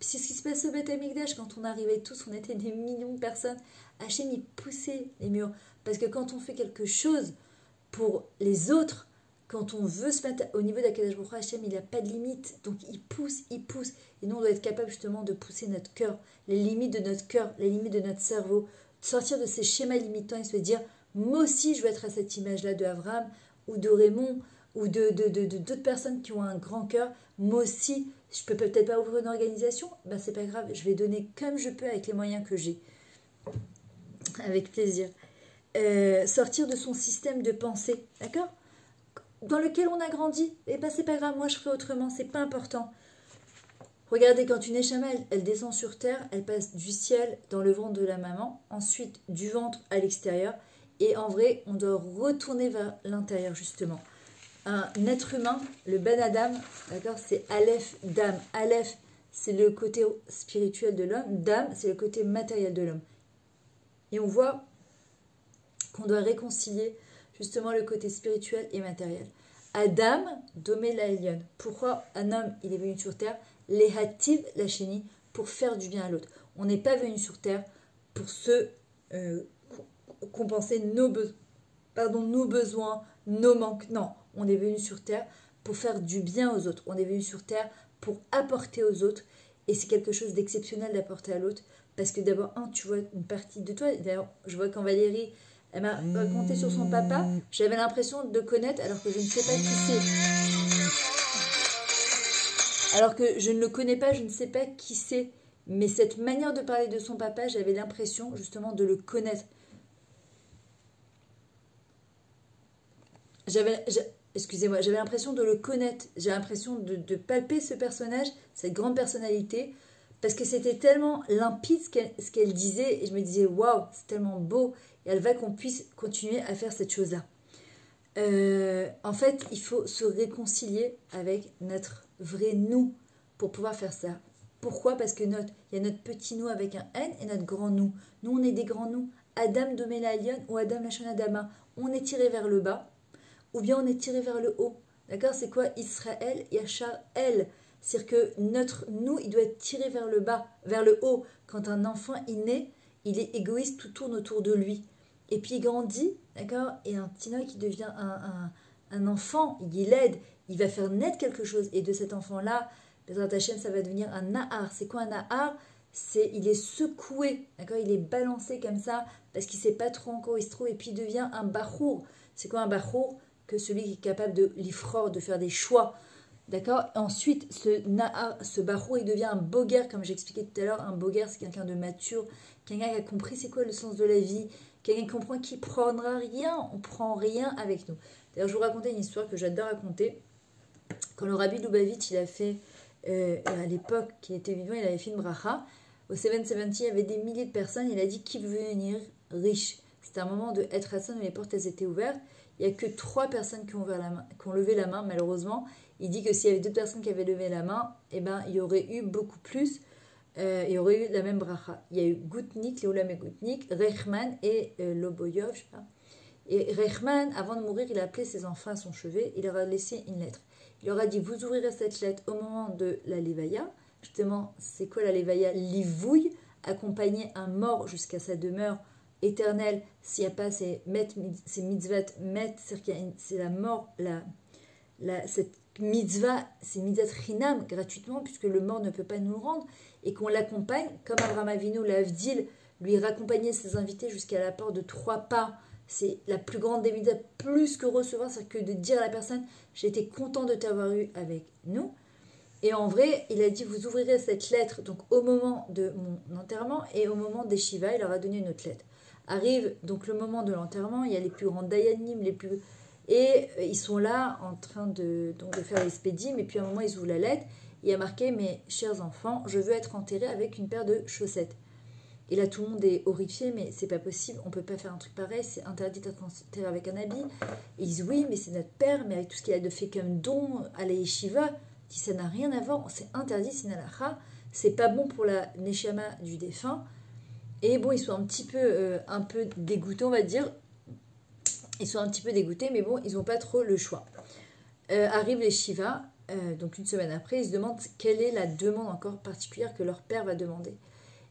C'est ce qui se passe au Beth Amikdash quand on arrivait tous, on était des millions de personnes. Hachem, il poussait les murs. Parce que quand on fait quelque chose pour les autres, quand on veut se mettre au niveau d'Akadosh Baruch Hu, Hachem, il n'a pas de limite. Donc il pousse. Et nous, on doit être capable justement de pousser notre cœur, les limites de notre cœur, les limites de notre cerveau, de sortir de ces schémas limitants et se dire, moi aussi, je veux être à cette image-là de Abraham ou de Raymond ou d'autres personnes qui ont un grand cœur. Moi aussi, je peux peut-être pas ouvrir une organisation, ben c'est pas grave, je vais donner comme je peux avec les moyens que j'ai. Avec plaisir. Sortir de son système de pensée, d'accord, dans lequel on a grandi, et ben c'est pas grave, moi je ferai autrement, c'est pas important. Regardez, quand une échama, elle descend sur terre, elle passe du ciel dans le ventre de la maman, ensuite du ventre à l'extérieur, et en vrai, on doit retourner vers l'intérieur, justement. Un être humain, le Ben Adam, d'accord, c'est Aleph Dam. Aleph, c'est le côté spirituel de l'homme. Dam, c'est le côté matériel de l'homme. Et on voit qu'on doit réconcilier justement le côté spirituel et matériel. Adam, domé la Elion. Pourquoi un homme, il est venu sur terre? Les hativ la chénie, pour faire du bien à l'autre. On n'est pas venu sur terre pour se compenser nos besoins, nos manques. Non, on est venu sur terre pour faire du bien aux autres. On est venu sur terre pour apporter aux autres. Et c'est quelque chose d'exceptionnel d'apporter à l'autre. Parce que d'abord, tu vois une partie de toi. D'ailleurs, je vois quand Valérie, elle m'a raconté sur son papa, j'avais l'impression de connaître alors que je ne sais pas qui c'est. Alors que je ne le connais pas, je ne sais pas qui c'est. Mais cette manière de parler de son papa, j'avais l'impression justement de le connaître. Excusez-moi, j'avais l'impression de le connaître. J'ai l'impression de palper ce personnage, cette grande personnalité, parce que c'était tellement limpide ce qu'elle disait. Et je me disais, waouh, c'est tellement beau. Et elle va qu'on puisse continuer à faire cette chose-là. En fait, il faut se réconcilier avec notre vrai nous pour pouvoir faire ça. Pourquoi? Parce que il y a notre petit nous avec un N et notre grand nous. Nous, on est des grands nous. Adam Domela Lion ou Adam Lachon Adama. On est tiré vers le bas ou bien on est tiré vers le haut. D'accord? C'est quoi Israël, Yachar, El? C'est-à-dire que notre nous, il doit être tiré vers le bas, vers le haut. Quand un enfant est né, il est égoïste, tout tourne autour de lui. Et puis il grandit, d'accord? Et un Tinoï qui devient un enfant, il aide, il va faire naître quelque chose. Et de cet enfant-là, Bezrat Hashem, ça va devenir un Nahar. C'est quoi un Nahar? Il est secoué, d'accord? Il est balancé comme ça, parce qu'il ne sait pas trop encore où il se trouve. Et puis il devient un Bachour. C'est quoi un Bachour? Que celui qui est capable de l'ifror, de faire des choix. D'accord? Ensuite, ce Bachour, il devient un Boger, comme j'expliquais tout à l'heure. Un Boger, c'est quelqu'un de mature, quelqu'un qui a compris c'est quoi le sens de la vie, quelqu'un qui comprend qu'il ne prendra rien, on ne prend rien avec nous. D'ailleurs, je vous racontais une histoire que j'adore raconter. Quand le Rabbi Lubavitch, il a fait, à l'époque qu'il était vivant, il avait fait une bracha. Au 770, il y avait des milliers de personnes. Il a dit qui veut venir riche. C'était un moment de être Hassan où les portes elles étaient ouvertes. Il n'y a que 3 personnes qui ont levé la main, malheureusement. Il dit que s'il y avait 2 personnes qui avaient levé la main, eh ben, il y aurait eu beaucoup plus. Il y aurait eu la même bracha. Il y a eu Goutnik, Léolam et Goutnik, Reichman et Loboyov, je sais pas. Et Reichman, avant de mourir, il a appelé ses enfants à son chevet. Il leur a laissé une lettre. Il leur a dit, vous ouvrirez cette lettre au moment de la Levaya. Justement, c'est quoi la Levaya? Livouille, accompagner un mort jusqu'à sa demeure éternelle. S'il n'y a pas ces mitzvot, c'est la mort, cette mitzvah, c'est mitzvah chinam, gratuitement, puisque le mort ne peut pas nous le rendre, et qu'on l'accompagne, comme Abraham Avinu, l'Avdil, lui raccompagnait ses invités jusqu'à la porte de 3 pas. C'est la plus grande des mitzvahs, plus que recevoir, c'est que de dire à la personne, j'ai été content de t'avoir eu avec nous. Et en vrai, il a dit, vous ouvrirez cette lettre donc au moment de mon enterrement et au moment des Shiva, il leur a donné une autre lettre. Arrive donc le moment de l'enterrement, il y a les plus grands dayanim, et ils sont là en train de faire les spédim, et puis à un moment ils ouvrent la lettre, il y a marqué, mes chers enfants, je veux être enterré avec une paire de chaussettes. Et là tout le monde est horrifié, mais c'est pas possible, on peut pas faire un truc pareil, c'est interdit d'être enterré avec un habit. Et ils disent oui, mais c'est notre père, mais avec tout ce qu'il a de fait comme don à la yeshiva, dit ça n'a rien à voir, c'est interdit, c'est une halakha, c'est pas bon pour la neshama du défunt. Et bon, ils sont un peu dégoûtés, on va dire. Ils sont un petit peu dégoûtés, mais bon, ils n'ont pas trop le choix. Arrivent les Shiva, donc une semaine après, ils se demandent quelle est la demande encore particulière que leur père va demander.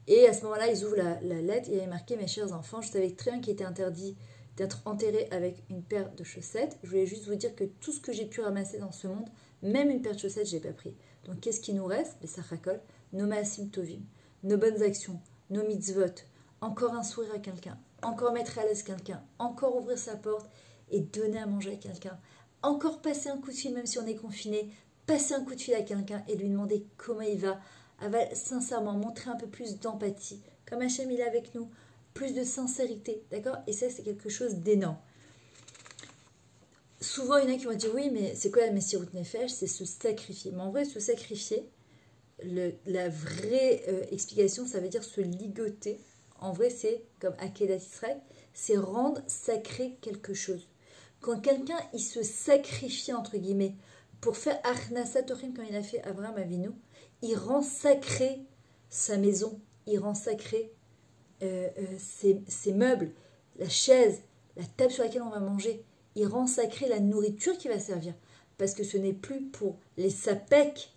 Et à ce moment-là, ils ouvrent la lettre, et il y avait marqué, mes chers enfants, je savais très bien qu'il était interdit d'être enterré avec une paire de chaussettes. Je voulais juste vous dire que tout ce que j'ai pu ramasser dans ce monde, même une paire de chaussettes, je n'ai pas pris. Donc qu'est-ce qui nous reste? Les sachakol, nos maasim tovim, nos bonnes actions, nos mitzvot, encore un sourire à quelqu'un, encore mettre à l'aise quelqu'un, encore ouvrir sa porte et donner à manger à quelqu'un, encore passer un coup de fil même si on est confiné, passer un coup de fil à quelqu'un et lui demander comment il va, sincèrement montrer un peu plus d'empathie, comme Hachem il est avec nous, plus de sincérité, d'accord? Et ça c'est quelque chose d'énorme. Souvent il y en a qui vont dire oui mais c'est quoi la Messirut Nefesh? C'est se sacrifier, mais en vrai se sacrifier, la vraie explication, ça veut dire se ligoter. En vrai, c'est comme Akedat Israël, c'est rendre sacré quelque chose. Quand quelqu'un, il se sacrifie, entre guillemets, pour faire Achnasat Tochim, comme il a fait Abraham Avinu, il rend sacré sa maison, il rend sacré ses meubles, la chaise, la table sur laquelle on va manger. Il rend sacré la nourriture qui va servir. Parce que ce n'est plus pour les sapèques,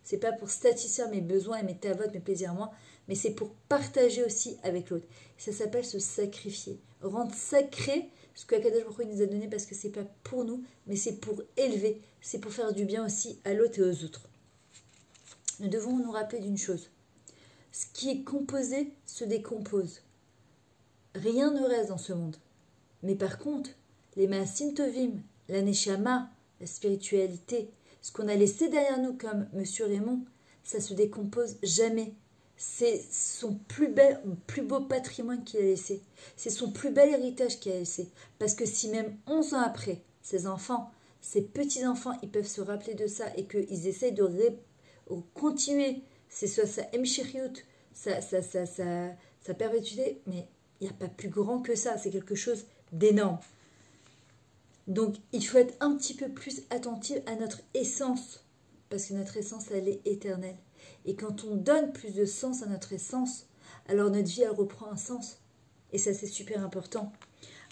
c'est pas pour satisfaire mes besoins et mes tavotes, mes plaisirs à moi, mais c'est pour partager aussi avec l'autre. Ça s'appelle se sacrifier. Rendre sacré ce que Akadosh Baruch Hu nous a donné, parce que c'est pas pour nous, mais c'est pour élever, c'est pour faire du bien aussi à l'autre et aux autres. Nous devons nous rappeler d'une chose. Ce qui est composé se décompose. Rien ne reste dans ce monde. Mais par contre, les Maasim Tovim, la Neshama, la spiritualité, ce qu'on a laissé derrière nous comme Monsieur Raymond, ça se décompose jamais. C'est son plus beau patrimoine qu'il a laissé. C'est son plus bel héritage qu'il a laissé. Parce que si même 11 ans après, ses enfants, ses petits-enfants, ils peuvent se rappeler de ça et qu'ils essayent de continuer, c'est soit sa Mshiriout, sa perpétuité, mais il n'y a pas plus grand que ça. C'est quelque chose d'énorme. Donc, il faut être un petit peu plus attentif à notre essence, parce que notre essence, elle est éternelle. Et quand on donne plus de sens à notre essence, alors notre vie, elle reprend un sens. Et ça, c'est super important.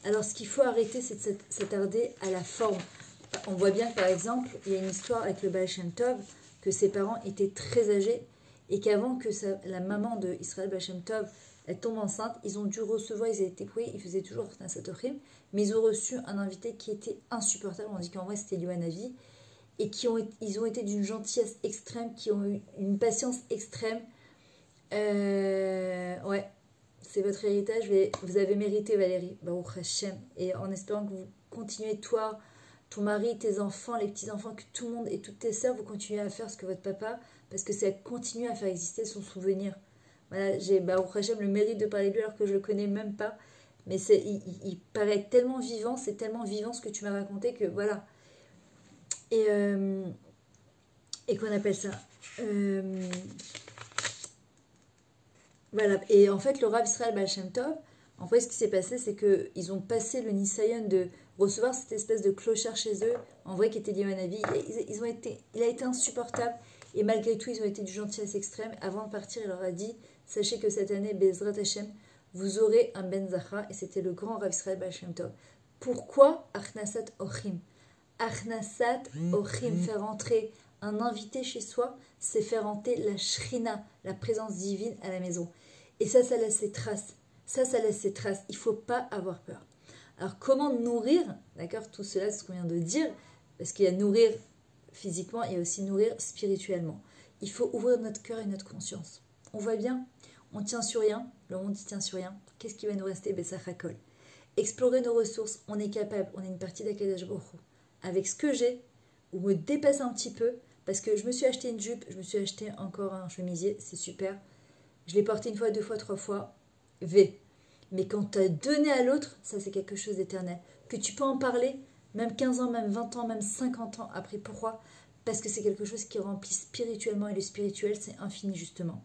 Alors, ce qu'il faut arrêter, c'est de s'attarder à la forme. On voit bien que, par exemple, il y a une histoire avec le Baal Shem Tov, que ses parents étaient très âgés, et qu'avant que la maman de Israël Baal Shem Tov, elle tombe enceinte, ils ont dû recevoir, ils étaient pris, ils faisaient toujours un Satorim, mais ils ont reçu un invité qui était insupportable. On dit qu'en vrai c'était Yohanavi, et ils ont été d'une gentillesse extrême, qui ont eu une patience extrême. Ouais, c'est votre héritage, vous avez mérité, Valérie, Baruch Hashem, et en espérant que vous continuez, toi, ton mari, tes enfants, les petits-enfants, que tout le monde et toutes tes sœurs, vous continuez à faire ce que votre papa, parce que ça continue à faire exister son souvenir. Voilà, j'ai Baruch Hashem le mérite de parler de lui alors que je le connais même pas. Mais il paraît tellement vivant, c'est tellement vivant ce que tu m'as raconté que voilà. Et qu'on appelle ça voilà. Et en fait, le Rav Israël Baal Shem Tov, en fait, ce qui s'est passé, c'est qu'ils ont passé le Nisayon de recevoir cette espèce de clochard chez eux, en vrai, qui était Yohanavi. Il a été insupportable. Et malgré tout, ils ont été du gentillesse extrême. Avant de partir, il leur a dit, sachez que cette année, Bezrat Hashem, vous aurez un Ben Zachra. Et c'était le grand Rav Israël Baal Shem Tov. Pourquoi Achnasat Ochim? Achnasat Ochim, faire entrer un invité chez soi, c'est faire entrer la Shrina, la présence divine à la maison. Et ça laisse ses traces. Ça laisse ses traces. Il ne faut pas avoir peur. Alors, comment nourrir, d'accord, tout cela, c'est ce qu'on vient de dire, parce qu'il y a nourrir physiquement et aussi nourrir spirituellement. Il faut ouvrir notre cœur et notre conscience. On voit bien, on tient sur rien, le monde il tient sur rien. Qu'est-ce qui va nous rester? Bessachakol. Explorer nos ressources, on est capable, on est une partie d'Akadosh Baruch Hu. Avec ce que j'ai, ou me dépasser un petit peu, parce que je me suis acheté une jupe, je me suis acheté encore un chemisier, c'est super. Je l'ai porté une fois, 2 fois, 3 fois, V. Mais quand tu as donné à l'autre, ça c'est quelque chose d'éternel. Que tu peux en parler, même 15 ans, même 20 ans, même 50 ans après. Pourquoi? Parce que c'est quelque chose qui remplit spirituellement, et le spirituel, c'est infini, justement.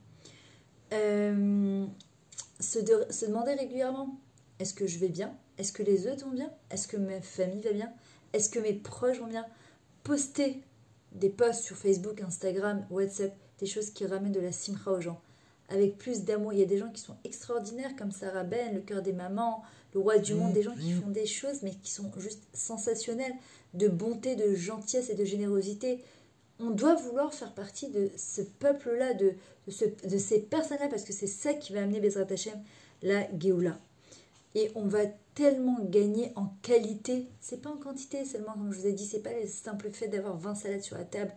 Se demander régulièrement, est-ce que je vais bien? Est-ce que les autres vont bien? Est-ce que ma famille va bien? Est-ce que mes proches vont bien? Poster des posts sur Facebook, Instagram, WhatsApp, des choses qui ramènent de la simcha aux gens. Avec plus d'amour. Il y a des gens qui sont extraordinaires, comme Sarah Ben, le cœur des mamans, le roi du monde, des gens qui font des choses, mais qui sont juste sensationnelles, de bonté, de gentillesse et de générosité. On doit vouloir faire partie de ce peuple-là, de ces personnes-là, parce que c'est ça qui va amener Bezrat Hashem, la Géoula. Et on va tellement gagner en qualité, c'est pas en quantité seulement, comme je vous ai dit, c'est pas le simple fait d'avoir 20 salades sur la table.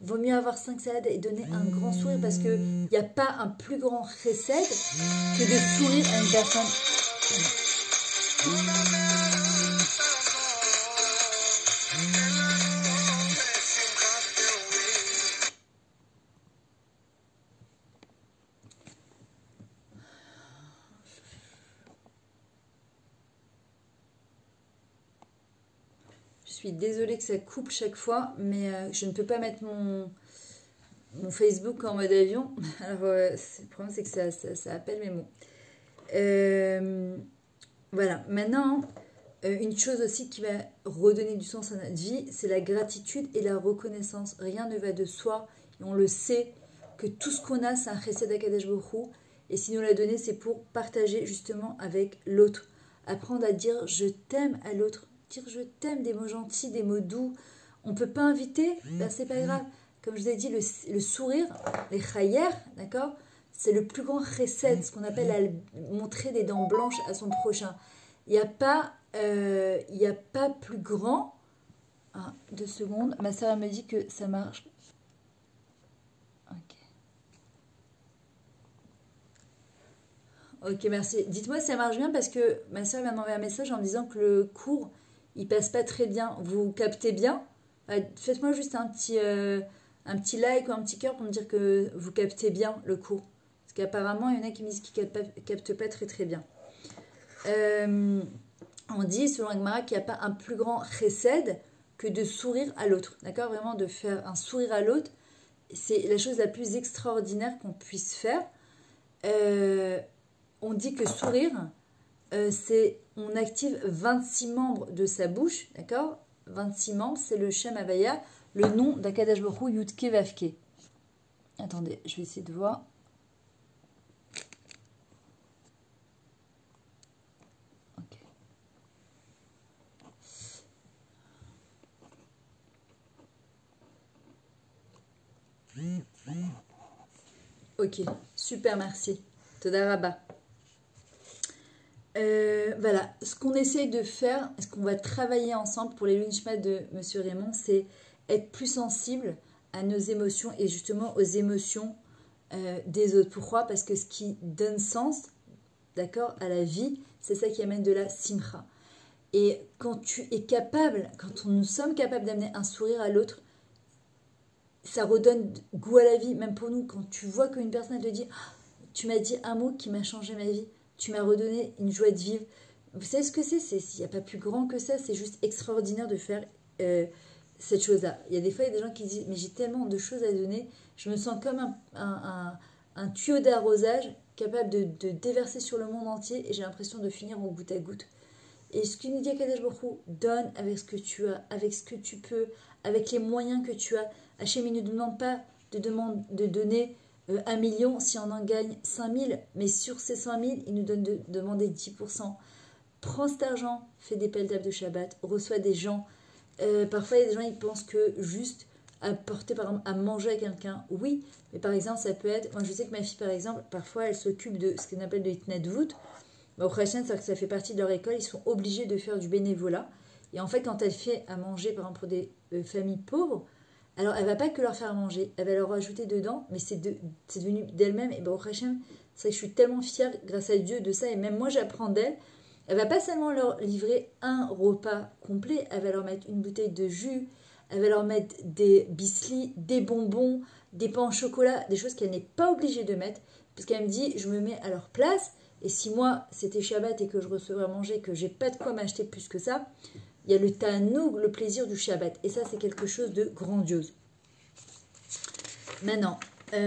Vaut mieux avoir 5 salades et donner un grand sourire, parce qu'il n'y a pas un plus grand chesed que de sourire à une personne. Je suis désolée que ça coupe chaque fois, mais je ne peux pas mettre mon Facebook en mode avion. Alors, le problème, c'est que ça appelle mes mots. Voilà. Maintenant, une chose aussi qui va redonner du sens à notre vie, c'est la gratitude et la reconnaissance. Rien ne va de soi. Et on le sait que tout ce qu'on a, c'est un chesed d'Akadosh Baruch Hu. Et s'il nous l'a donné, c'est pour partager justement avec l'autre. Apprendre à dire je t'aime à l'autre. Dire je t'aime, des mots gentils, des mots doux. On ne peut pas inviter, ben c'est pas grave. Comme je vous ai dit, le sourire, les chayer, d'accord, c'est le plus grand chesed, ce qu'on appelle montrer des dents blanches à son prochain. Il n'y a pas plus grand. Ah, 2 secondes. Ma soeur me dit que ça marche. Ok, merci. Dites-moi si ça marche bien parce que ma soeur vient de m'envoyer un message en me disant que le cours, il passe pas très bien. Vous captez bien? Faites-moi juste un petit like ou un petit cœur pour me dire que vous captez bien le cours. Parce qu'apparemment, il y en a qui me disent qu'ils captent pas très très bien. On dit, selon Agmara, qu'il n'y a pas un plus grand chesed que de sourire à l'autre. D'accord? Vraiment, de faire un sourire à l'autre, c'est la chose la plus extraordinaire qu'on puisse faire. On dit que sourire, on active 26 membres de sa bouche, d'accord? 26 membres, c'est le Shem Havaya, le nom d'Akadosh Baruch Hu, Yudke Vavke. Attendez, je vais essayer de voir. Ok, super, merci. Toda Rabba. Voilà, ce qu'on essaye de faire, ce qu'on va travailler ensemble pour les Lunchmat de Monsieur Raymond, c'est être plus sensible à nos émotions et justement aux émotions des autres. Pourquoi? Parce que ce qui donne sens, d'accord, à la vie, c'est ça qui amène de la simcha. Et quand tu es capable, quand nous sommes capables d'amener un sourire à l'autre, ça redonne goût à la vie, même pour nous. Quand tu vois qu'une personne te dit « Tu m'as dit un mot qui m'a changé ma vie, tu m'as redonné une joie de vivre. » Vous savez ce que c'est? Il n'y a pas plus grand que ça, c'est juste extraordinaire de faire cette chose-là. Il y a des fois, il y a des gens qui disent « Mais j'ai tellement de choses à donner, je me sens comme un tuyau d'arrosage capable de déverser sur le monde entier et j'ai l'impression de finir en goutte à goutte. » Et ce qu'il nous dit à Kadesh Baruch Hu, donne avec ce que tu as, avec ce que tu peux, avec les moyens que tu as. Hachem, il ne nous demande pas de donner 1 million si on en gagne 5 000, mais sur ces 5 000, il nous donne de demander 10%. Prends cet argent, fais des pelletabs de Shabbat, reçois des gens. Parfois, il y a des gens qui pensent que juste apporter, par exemple, à manger à quelqu'un, oui, mais par exemple, ça peut être... Moi, je sais que ma fille, par exemple, parfois, elle s'occupe de ce qu'on appelle de Hitnadvut. Au Khachan, c'est-à-dire que ça fait partie de leur école, ils sont obligés de faire du bénévolat. Et en fait, quand elle fait à manger, par exemple, pour des familles pauvres, alors elle ne va pas que leur faire manger, elle va leur rajouter dedans, mais c'est devenu d'elle-même. Et au Khachan, c'est que je suis tellement fière, grâce à Dieu, de ça. Et même moi, j'apprends d'elle. Elle va pas seulement leur livrer un repas complet, elle va leur mettre une bouteille de jus, elle va leur mettre des bislis, des bonbons, des pains au chocolat, des choses qu'elle n'est pas obligée de mettre, parce qu'elle me dit, je me mets à leur place. Et si moi, c'était Shabbat et que je recevais à manger, que j'ai pas de quoi m'acheter plus que ça, il y a le ta'anoug, le plaisir du Shabbat. Et ça, c'est quelque chose de grandiose. Maintenant, c'est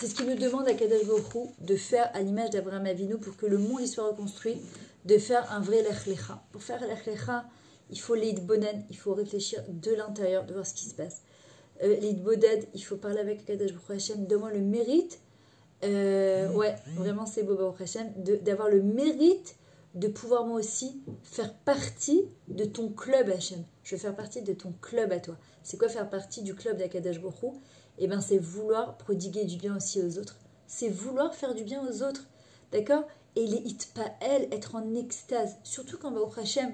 ce qu'il nous demande à Kadesh Baruch Hu de faire à l'image d'Abraham Avinu pour que le monde y soit reconstruit, de faire un vrai Lech Lecha. Pour faire Lech Lecha, il faut l'Idbonen, il faut réfléchir de l'intérieur, de voir ce qui se passe. L'Idboded, il faut parler avec Kadesh Baruch Hu Hashem, devant le mérite. Ouais, vraiment c'est beau Baruch Hashem, d'avoir le mérite de pouvoir moi aussi faire partie de ton club Hashem. Je veux faire partie de ton club à toi. C'est quoi faire partie du club d'Akadosh Baruch Hu? Eh bien c'est vouloir prodiguer du bien aussi aux autres. C'est vouloir faire du bien aux autres. D'accord? Et les hitpa'el, être en extase. Surtout quand Baruch Hashem,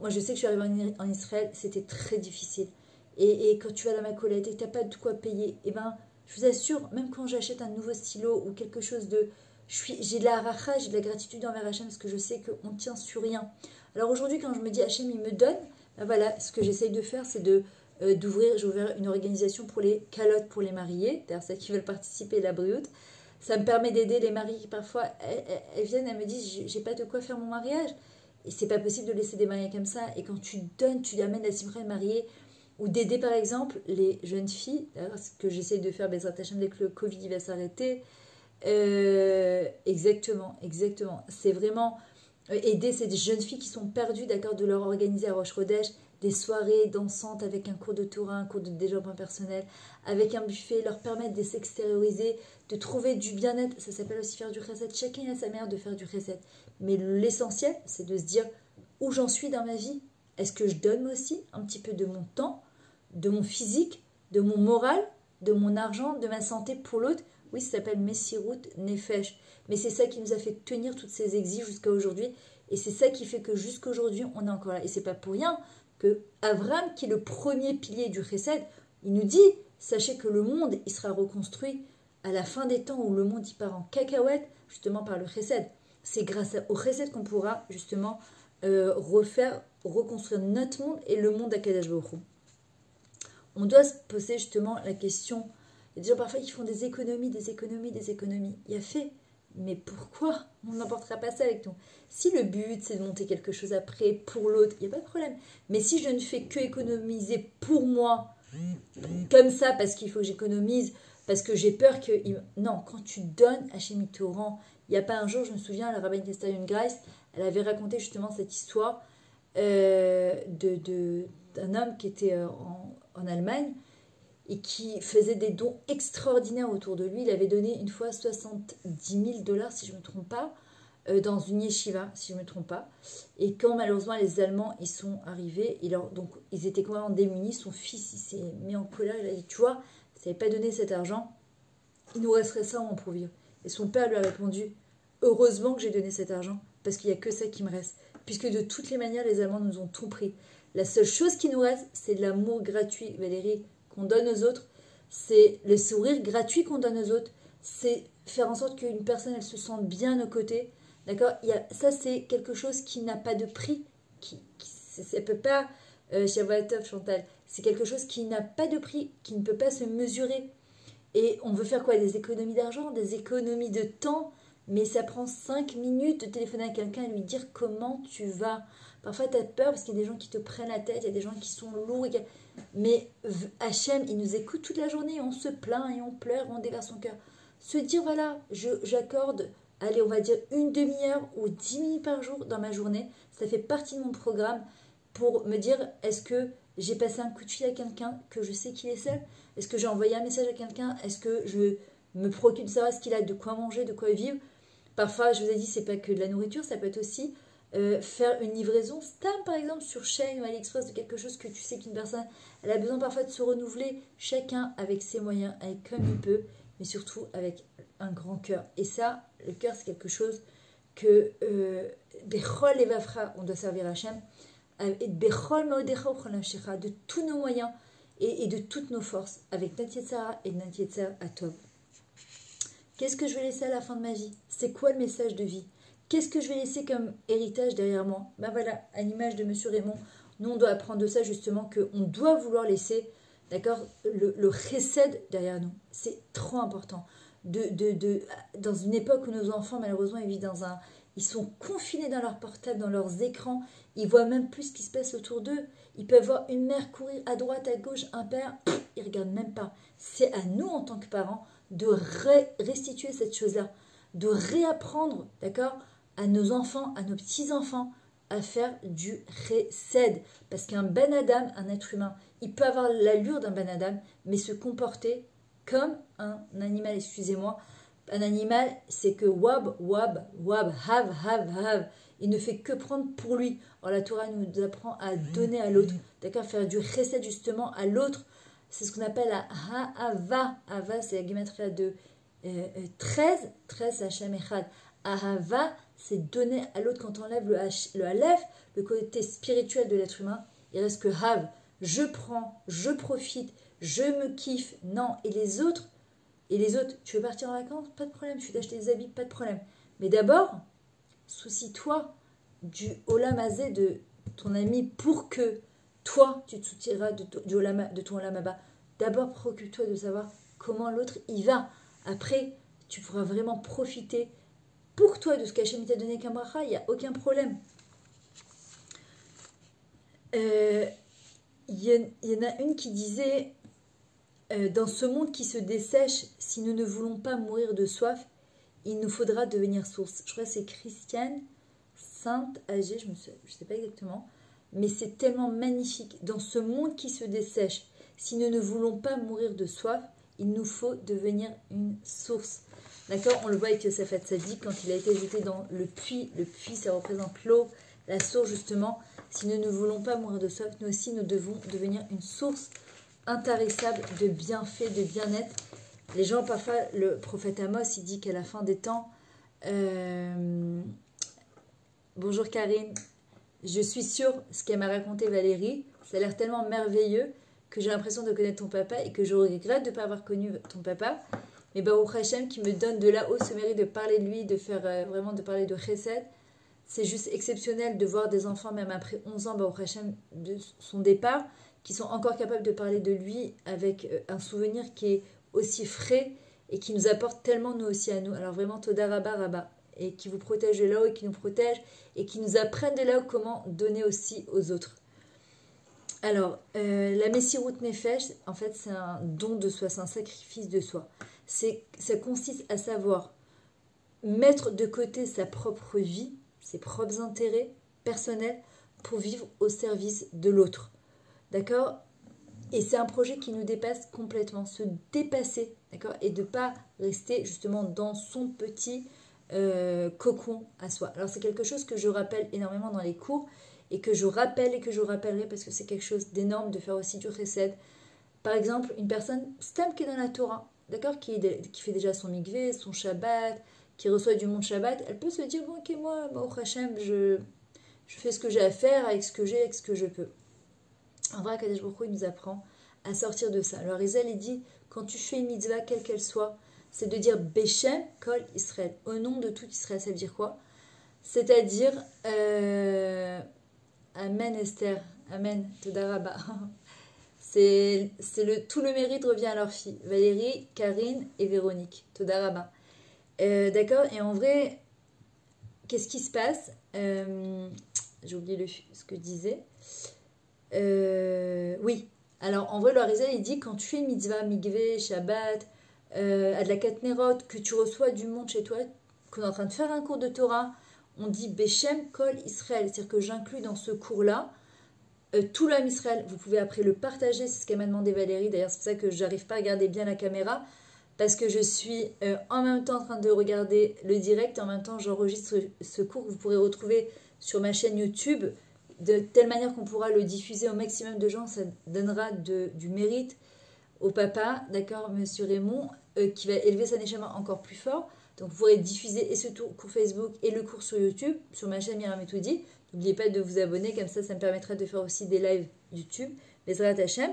moi je sais que je suis arrivée en Israël, c'était très difficile. Et quand tu vas dans ma colette et que tu n'as pas de quoi payer, eh bien je vous assure, même quand j'achète un nouveau stylo ou quelque chose de... J'ai de la racha, j'ai de la gratitude envers Hachem parce que je sais qu'on ne tient sur rien. Alors aujourd'hui, quand je me dis Hachem, il me donne, ben voilà, ce que j'essaye de faire, c'est d'ouvrir, j'ai ouvert une organisation pour les calottes pour les mariés, d'ailleurs celles qui veulent participer à la brioute. Ça me permet d'aider les maris qui parfois, elles viennent, elles me disent, j'ai pas de quoi faire mon mariage. Et c'est pas possible de laisser des mariés comme ça. Et quand tu donnes, tu amènes la simra mariée. Ou d'aider par exemple les jeunes filles, ce que j'essaye de faire Bezrat Hashem dès que le Covid il va s'arrêter. Exactement. C'est vraiment aider ces jeunes filles qui sont perdues, d'accord, de leur organiser à Rosh Chodesh des soirées dansantes avec un cours de Torah, un cours de développement personnel, avec un buffet, leur permettre de s'extérioriser, de trouver du bien-être. Ça s'appelle aussi faire du chesed. Chacun a sa manière de faire du chesed. Mais l'essentiel, c'est de se dire où j'en suis dans ma vie. Est-ce que je donne moi aussi un petit peu de mon temps, de mon physique, de mon moral, de mon argent, de ma santé pour l'autre? Oui, ça s'appelle Messirut Nefesh. Mais c'est ça qui nous a fait tenir toutes ces exigences jusqu'à aujourd'hui. Et c'est ça qui fait que jusqu'à aujourd'hui, on est encore là. Et c'est pas pour rien que Avram, qui est le premier pilier du Chesed, il nous dit, sachez que le monde, il sera reconstruit à la fin des temps où le monde, il part en cacahuète, justement par le Chesed. C'est grâce au Chesed qu'on pourra justement reconstruire notre monde et le monde d'Akadosh Baruch Hu. On doit se poser justement la question. Il y a des gens parfois qui font des économies. Il y a fait. Mais pourquoi on n'emportera pas ça avec nous? Si le but c'est de monter quelque chose après pour l'autre, il n'y a pas de problème. Mais si je ne fais que économiser pour moi, comme ça, parce qu'il faut que j'économise, parce que j'ai peur que... Non, quand tu donnes, Hachem il te rend. Il n'y a pas un jour, je me souviens, la rabbin Testayon Grace, elle avait raconté justement cette histoire d'un homme qui était en Allemagne et qui faisait des dons extraordinaires autour de lui. Il avait donné une fois 70 000 $, si je ne me trompe pas, dans une yeshiva, si je ne me trompe pas. Et quand malheureusement les Allemands ils sont arrivés, donc ils étaient complètement démunis, son fils il s'est mis en colère, il a dit, tu vois, si tu n'avais pas donné cet argent, il nous resterait ça pour vivre. Et son père lui a répondu, heureusement que j'ai donné cet argent, parce qu'il n'y a que ça qui me reste. Puisque de toutes les manières, les Allemands nous ont tout pris. La seule chose qui nous reste, c'est l'amour gratuit, Valérie, qu'on donne aux autres. C'est le sourire gratuit qu'on donne aux autres. C'est faire en sorte qu'une personne, elle se sente bien à nos côtés. D'accord? Ça, c'est quelque chose qui n'a pas de prix. Ça ne peut pas... Shavuotov, Chantal. C'est quelque chose qui n'a pas de prix, qui ne peut pas se mesurer. Et on veut faire quoi? Des économies d'argent, des économies de temps. Mais ça prend 5 minutes de téléphoner à quelqu'un et lui dire comment tu vas. Parfois, tu as peur parce qu'il y a des gens qui te prennent la tête, il y a des gens qui sont lourds. Mais Hachem, il nous écoute toute la journée, on se plaint et on pleure, on déverse son cœur. Se dire, voilà, j'accorde, allez, on va dire une demi-heure ou 10 minutes par jour dans ma journée. Ça fait partie de mon programme pour me dire, est-ce que j'ai passé un coup de fil à quelqu'un que je sais qu'il est seul? Est-ce que j'ai envoyé un message à quelqu'un? Est-ce que je me préoccupe de savoir ce qu'il a, de quoi manger, de quoi vivre? Parfois, je vous ai dit, c'est pas que de la nourriture, ça peut être aussi faire une livraison stamp, par exemple, sur Shein ou AliExpress de quelque chose que tu sais qu'une personne, elle a besoin parfois de se renouveler, chacun avec ses moyens, avec comme il peut, mais surtout avec un grand cœur. Et ça, le cœur, c'est quelque chose que Bechol et Vafra, on doit servir Hachem, et Bechol Maodecha Uchol, de tous nos moyens et de toutes nos forces, avec notre Yetzara et notre Yetzer Atov. Qu'est-ce que je vais laisser à la fin de ma vie? C'est quoi le message de vie? Qu'est-ce que je vais laisser comme héritage derrière moi? Ben voilà, à l'image de Monsieur Raymond, nous on doit apprendre de ça justement, qu'on doit vouloir laisser, d'accord, le chesed derrière nous. C'est trop important. Dans une époque où nos enfants, malheureusement, ils vivent ils sont confinés dans leur portable, dans leurs écrans, ils voient même plus ce qui se passe autour d'eux. Ils peuvent voir une mère courir à droite, à gauche, un père, ils ne regardent même pas. C'est à nous en tant que parents de restituer cette chose-là, de réapprendre, d'accord, à nos enfants, à nos petits-enfants, à faire du chesed. Parce qu'un ben adam, un être humain, il peut avoir l'allure d'un ben adam, mais se comporter comme un animal, excusez-moi. Un animal, c'est que wab, have. Il ne fait que prendre pour lui. Or, la Torah nous apprend à donner à l'autre, d'accord, faire du chesed justement à l'autre. C'est ce qu'on appelle la ha'ava. Hava, c'est la gematria de 13 Hachem Echad. Ahava, c'est donner à l'autre. Quand on enlève le aleph, le côté spirituel de l'être humain, il reste que have. Je prends, je profite, je me kiffe. Non, et les autres, tu veux partir en vacances? Pas de problème. Tu veux t'acheter des habits? Pas de problème. Mais d'abord, soucie-toi du olam hazé de ton ami pour que toi, tu te soutiendras de ton olam haba. D'abord, préoccupe-toi de savoir comment l'autre y va. Après, tu pourras vraiment profiter pour toi de ce qu'Hachem t'a donné comme bracha. Il n'y a aucun problème. Il y en a une qui disait dans ce monde qui se dessèche, si nous ne voulons pas mourir de soif, il nous faudra devenir source. Je crois que c'est Christiane Sainte âgée, je ne sais pas exactement. mais c'est tellement magnifique. Dans ce monde qui se dessèche, si nous ne voulons pas mourir de soif, il nous faut devenir une source. D'accord? On le voit avec Yosef Hatzadik quand il a été jeté dans le puits. Le puits, ça représente l'eau, la source justement. Si nous ne voulons pas mourir de soif, nous aussi, nous devons devenir une source intarissable de bienfaits, de bien-être. Les gens, parfois, le prophète Amos, il dit qu'à la fin des temps, bonjour Karine, je suis sûre, ce qu'elle m'a raconté Valérie, ça a l'air tellement merveilleux que j'ai l'impression de connaître ton papa et que je regrette de ne pas avoir connu ton papa. Mais Baruch Hashem qui me donne de là-haut ce mérite de parler de lui, de faire vraiment de parler de Chesed. C'est juste exceptionnel de voir des enfants, même après 11 ans, Baruch Hashem, de son départ, qui sont encore capables de parler de lui avec un souvenir qui est aussi frais et qui nous apporte tellement nous aussi à nous. Alors vraiment, Toda Rabba Rabba. Et qui vous protège de là-haut et qui nous protège et qui nous apprennent de là-haut comment donner aussi aux autres. Alors, la Messirut Nefesh, en fait, c'est un don de soi, c'est un sacrifice de soi. Ça consiste à savoir mettre de côté sa propre vie, ses propres intérêts personnels pour vivre au service de l'autre. D'accord? Et c'est un projet qui nous dépasse complètement, se dépasser, d'accord? Et de ne pas rester justement dans son petit cocon à soi. Alors c'est quelque chose que je rappelle énormément dans les cours et que je rappelle et que je rappellerai parce que c'est quelque chose d'énorme de faire aussi du chesed. Par exemple, une personne stam qui est dans la Torah, d'accord, qui fait déjà son mikvé, son Shabbat, qui reçoit du monde Shabbat, elle peut se dire, bon ok, moi, Baruch Hashem, je fais ce que j'ai à faire avec ce que j'ai, avec ce que je peux. En vrai, Kadesh Baruch Hu, il nous apprend à sortir de ça. Alors Rizal, il dit, quand tu fais une mitzvah, quelle qu'elle soit, c'est de dire Beshem Kol Israël, au nom de tout Israël. Ça veut dire quoi? C'est-à-dire Amen Esther, Amen, Toda Rabba. Tout le mérite revient à leurs filles, Valérie, Karine et Véronique, Toda Rabba. D'accord? Et en vrai, qu'est-ce qui se passe? J'ai oublié ce que je disais. Oui. Alors, en vrai, le Harizal, il dit quand tu fais mitzvah, mikvé, Shabbat, Adlakat Nerot, que tu reçois du monde chez toi, qu'on est en train de faire un cours de Torah, on dit Beshem Kol Israël. C'est-à-dire que j'inclus dans ce cours-là tout l'homme Israël. Vous pouvez après le partager, c'est ce qu'elle m'a demandé Valérie. D'ailleurs, c'est pour ça que j'arrive pas à regarder bien la caméra, parce que je suis en même temps en train de regarder le direct, et en même temps j'enregistre ce cours que vous pourrez retrouver sur ma chaîne YouTube, de telle manière qu'on pourra le diffuser au maximum de gens. Ça donnera du mérite au papa, d'accord, monsieur Raymond, qui va élever sa neshama encore plus fort. Donc vous pourrez diffuser et ce cours Facebook et le cours sur YouTube, sur ma chaîne Myriam Etoudi. N'oubliez pas de vous abonner, comme ça me permettra de faire aussi des lives YouTube, les Zrat Hashem.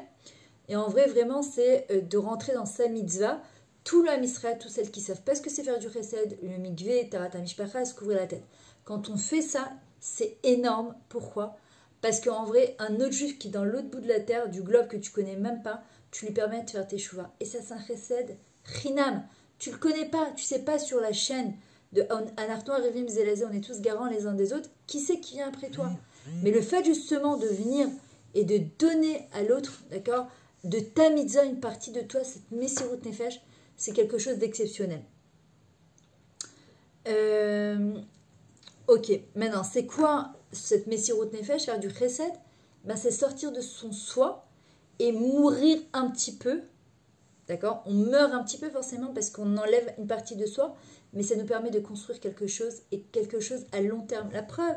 Et en vrai, vraiment, c'est de rentrer dans sa mitzvah, tout l'âme Israël, tous celles qui savent pas ce que c'est faire du chesed, le mikvé, tarata mishpacha, se couvrir la tête. Quand on fait ça, c'est énorme. Pourquoi? Parce qu'en vrai, un autre juif qui est dans l'autre bout de la terre, du globe que tu connais même pas, tu lui permets de faire tes chouvas. Et ça, c'est un chesed chinam. Tu le connais pas, tu sais pas sur la chaîne de Anarton, Revim, Zelazé, on est tous garants les uns des autres. Qui c'est qui vient après toi? Mais le fait justement de venir et de donner à l'autre, d'accord, de ta mitzvah une partie de toi, cette Messirut Nefesh, c'est quelque chose d'exceptionnel. Ok, maintenant, c'est quoi cette Messirut Nefesh, faire du chesed? Ben, c'est sortir de son soi et mourir un petit peu. D'accord? On meurt un petit peu forcément parce qu'on enlève une partie de soi, mais ça nous permet de construire quelque chose et quelque chose à long terme. La preuve,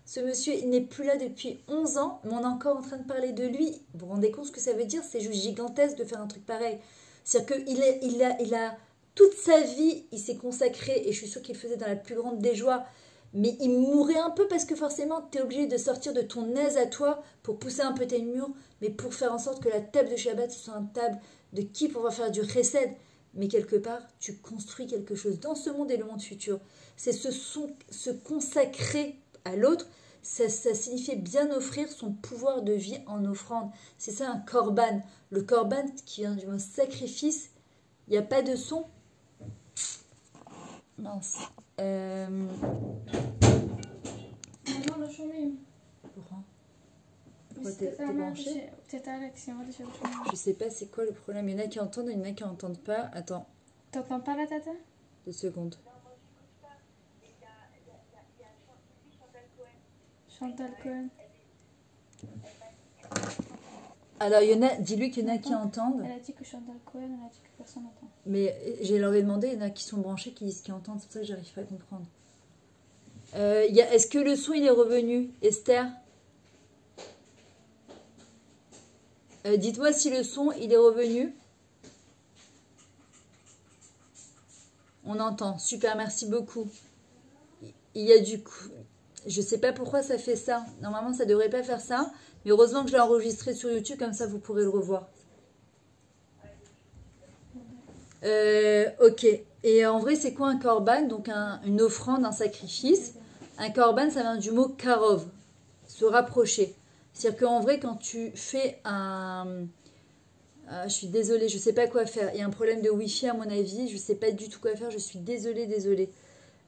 ce monsieur, il n'est plus là depuis 11 ans, mais on est encore en train de parler de lui. Vous vous rendez compte ce que ça veut dire? C'est juste gigantesque de faire un truc pareil. C'est-à-dire qu'il a toute sa vie, il s'est consacré, et je suis sûre qu'il le faisait dans la plus grande des joies, mais il mourait un peu parce que forcément, tu es obligé de sortir de ton aise à toi pour pousser un peu tes murs, mais pour faire en sorte que la table de Shabbat, ce soit une table de qui pour faire du chesed. Mais quelque part, tu construis quelque chose dans ce monde et le monde futur. C'est se consacrer à l'autre, ça signifie bien offrir son pouvoir de vie en offrande. C'est ça un korban. Le korban qui vient du mot sacrifice, il n'y a pas de son. Mince. Non, la journée. Pourquoi t'es branché? Je sais pas c'est quoi le problème. Il y en a qui entendent et il y en a qui n'entendent pas. Attends. T'entends pas la tata? 2 secondes. Chantal Cohen. Alors, dis-lui qu'il y en a qui entendent. Elle a dit que Chantal Cohen, elle a dit que personne n'entend. Mais je leur ai demandé, il y en a qui sont branchés, qui disent qu'ils entendent. C'est pour ça que j'arrive pas à comprendre. Est-ce que le son, il est revenu, Esther? Dites-moi si le son, il est revenu. On entend. Super, merci beaucoup. Il y a du coup... Je sais pas pourquoi ça fait ça. Normalement, ça devrait pas faire ça. Mais heureusement que je l'ai enregistré sur YouTube, comme ça, vous pourrez le revoir. Ok. Et en vrai, c'est quoi un korban? Donc, une offrande, un sacrifice. Un korban, ça vient du mot karov. Se rapprocher. C'est-à-dire qu'en vrai, quand tu fais un... je suis désolée, je ne sais pas quoi faire. Il y a un problème de Wi-Fi à mon avis. Je ne sais pas du tout quoi faire. Je suis désolée.